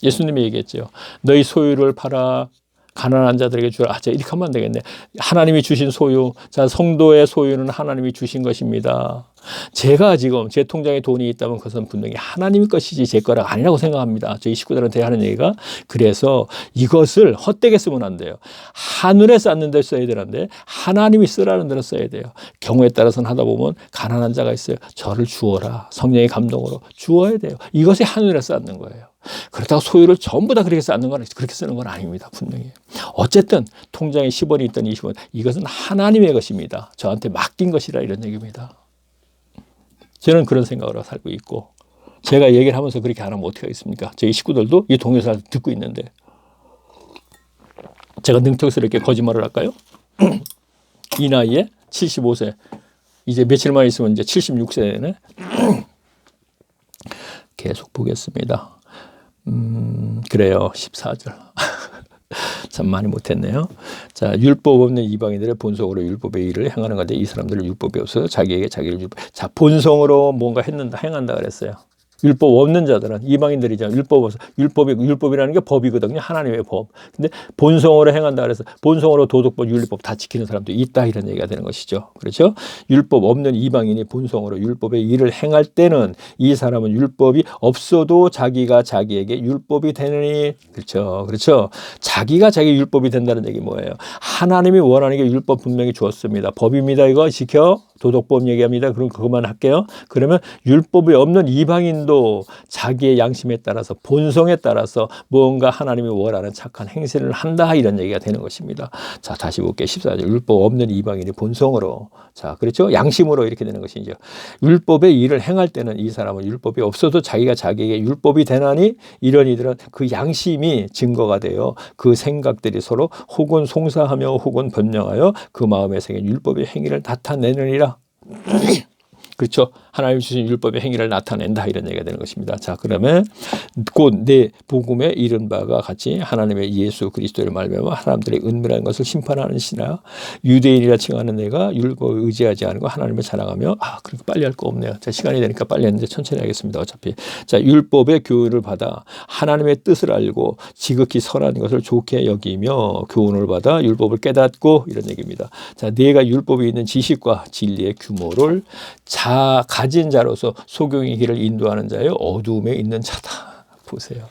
Speaker 1: 예수님이 얘기했죠. 너희 소유를 팔아 가난한 자들에게 주라. 자, 이렇게 하면 안 되겠네. 하나님이 주신 소유. 자, 성도의 소유는 하나님이 주신 것입니다. 제가 지금 제 통장에 돈이 있다면 그것은 분명히 하나님 것이지 제 거가 아니라고 생각합니다. 저희 식구들한테 하는 얘기가. 그래서 이것을 헛되게 쓰면 안 돼요. 하늘에 쌓는 데 써야 되는데 하나님이 쓰라는 대로 써야 돼요. 경우에 따라서는 하다 보면 가난한 자가 있어요. 저를 주어라. 성령의 감동으로 주어야 돼요. 이것이 하늘에 쌓는 거예요. 그렇다고 소유를 전부 다 그렇게 쌓는 건, 그렇게 쓰는 건 아닙니다. 분명히. 어쨌든 통장에 10원이 있든 20원, 이것은 하나님의 것입니다. 저한테 맡긴 것이라, 이런 얘기입니다. 저는 그런 생각으로 살고 있고, 제가 얘기를 하면서 그렇게 안 하면 어떻게 하겠습니까? 저희 식구들도 이 동영상을 듣고 있는데 제가 능청스럽게 거짓말을 할까요? 이 나이에 75세, 이제 며칠만 있으면 이제 76세네. 계속 보겠습니다. 그래요. 14절. 참 많이 못했네요. 자, 율법 없는 이방인들의 본성으로 율법의 일을 행하는 건데 이 사람들은 율법이 없어서 자기에게 자기를 율법. 자, 본성으로 뭔가 행한다 그랬어요. 율법 없는 자들은 이방인들이죠. 율법이라는 게 법이거든요. 하나님의 법. 근데 본성으로 행한다 그래서 본성으로 도덕법, 윤리법 다 지키는 사람도 있다, 이런 얘기가 되는 것이죠. 그렇죠? 율법 없는 이방인이 본성으로 율법의 일을 행할 때는 이 사람은 율법이 없어도 자기가 자기에게 율법이 되느니. 그렇죠. 그렇죠. 자기가 자기 율법이 된다는 얘기 뭐예요? 하나님이 원하는 게 율법 분명히 주었습니다. 법입니다. 이거 지켜. 도덕법 얘기합니다. 그럼 그것만 할게요. 그러면 율법이 없는 이방인도 자기의 양심에 따라서, 본성에 따라서 뭔가 하나님이 원하는 착한 행실을 한다, 이런 얘기가 되는 것입니다. 자, 다시 볼게요. 14절. 율법 없는 이방인이 본성으로, 자, 그렇죠? 양심으로 이렇게 되는 것이죠. 율법의 일을 행할 때는 이 사람은 율법이 없어도 자기가 자기에게 율법이 되나니, 이런 이들은 그 양심이 증거가 되어 그 생각들이 서로 혹은 송사하며 혹은 변명하여 그 마음에 생긴 율법의 행위를 나타내느니라. 그렇죠. 하나님 주신 율법의 행위를 나타낸다, 이런 얘기가 되는 것입니다. 자, 그러면 곧 내 복음에 이른 바가 같이 하나님의 예수 그리스도를 말미암아 사람들의 은밀한 것을 심판하는 시나 유대인이라 칭하는 내가 율법을 의지하지 않고 하나님을 자랑하며, 그러니까 빨리 할 거 없네요. 자, 시간이 되니까 빨리 했는데 천천히 하겠습니다. 어차피. 자, 율법의 교훈을 받아 하나님의 뜻을 알고 지극히 선한 것을 좋게 여기며 교훈을 받아 율법을 깨닫고, 이런 얘기입니다. 자, 내가 율법이 있는 지식과 진리의 규모를 가진 자로서 소경의 길을 인도하는 자의 어두움에 있는 자다. 보세요.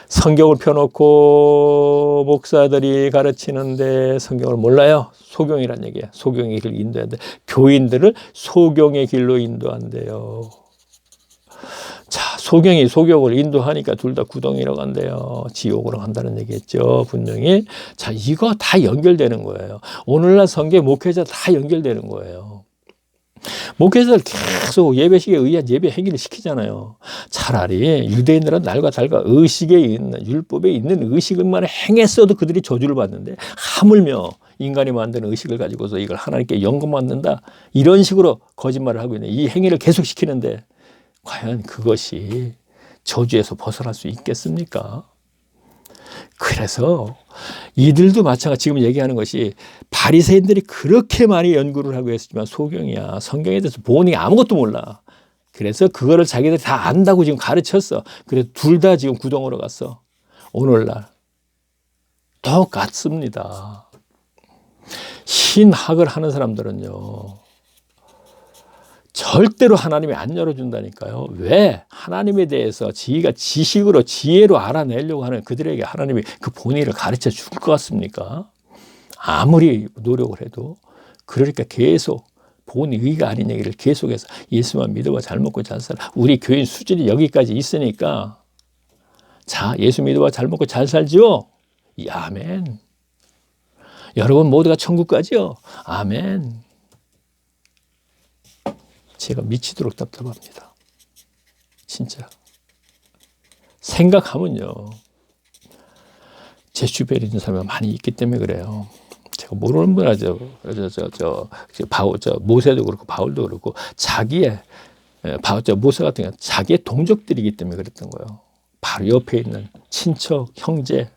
Speaker 1: 성경을 펴놓고 목사들이 가르치는데 성경을 몰라요. 소경이란 얘기야. 소경의 길을 인도한대. 교인들을 소경의 길로 인도한대요. 소경이 소경을 인도하니까 둘 다 구덩이로 간대요. 지옥으로 간다는 얘기겠죠. 분명히. 자, 이거 다 연결되는 거예요. 오늘날 성경 목회자 다 연결되는 거예요. 목회자들 계속 예배식에 의한 예배 행위를 시키잖아요. 차라리 유대인들은 날과 달과 의식에 있는, 율법에 있는 의식만 행했어도 그들이 저주를 받는데, 하물며 인간이 만든 의식을 가지고서 이걸 하나님께 연금받는다, 이런 식으로 거짓말을 하고 있는 이 행위를 계속 시키는데, 과연 그것이 저주에서 벗어날 수 있겠습니까? 그래서 이들도 마찬가지, 지금 얘기하는 것이 바리새인들이 그렇게 많이 연구를 하고 했지만 소경이야. 성경에 대해서 본인이 아무것도 몰라. 그래서 그거를 자기들이 다 안다고 지금 가르쳤어. 그래서 둘 다 지금 구덩으로 갔어. 오늘날 똑같습니다. 신학을 하는 사람들은요, 절대로 하나님이 안 열어준다니까요. 왜? 하나님에 대해서 지가 지식으로, 지혜로 알아내려고 하는 그들에게 하나님이 그 본의를 가르쳐 줄 것 같습니까? 아무리 노력을 해도. 그러니까 계속 본의가 아닌 얘기를 계속해서 예수만 믿어봐 잘 먹고 잘 살아. 우리 교인 수준이 여기까지 있으니까, 자, 예수 믿어봐 잘 먹고 잘 살지요? 아멘. 여러분 모두가 천국 가지요? 아멘. 제가 미치도록 답답합니다. 진짜. 생각하면요, 제 주변에 있는 사람이 많이 있기 때문에 그래요. 제가 모르는 분 하죠. 모세도 그렇고 바울도 그렇고 자기의 모세 같은 경우는 자기의 동족들이기 때문에 그랬던 거예요. 바로 옆에 있는 친척, 형제.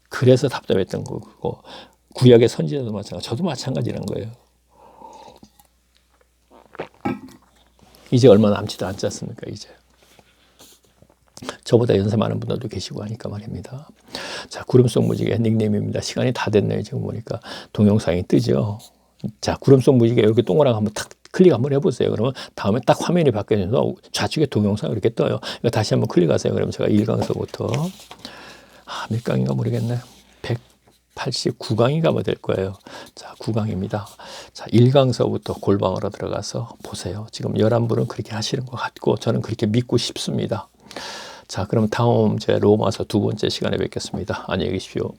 Speaker 1: 그래서 답답했던 거고, 구약의 선지자도 마찬가지, 저도 마찬가지라는 거예요. 이제 얼마 남지도 않지 않습니까? 이제 저보다 연세 많은 분들도 계시고 하니까 말입니다. 자, 구름 속 무지개 닉네임입니다. 시간이 다 됐네요. 지금 보니까 동영상이 뜨죠. 자, 구름 속 무지개 이렇게 동그랗게 한번 탁 클릭 한번 해보세요. 그러면 다음에 딱 화면이 바뀌어서 좌측에 동영상 이렇게 떠요. 이거 다시 한번 클릭하세요. 그러면 제가 1강서부터 몇 강인가 모르겠네. 189강인가 뭐 될 거예요. 자, 9강입니다. 자, 1강서부터 골방으로 들어가서 보세요. 지금 11분은 그렇게 하시는 것 같고 저는 그렇게 믿고 싶습니다. 자, 그럼 다음 제 로마서 2번째 시간에 뵙겠습니다. 안녕히 계십시오.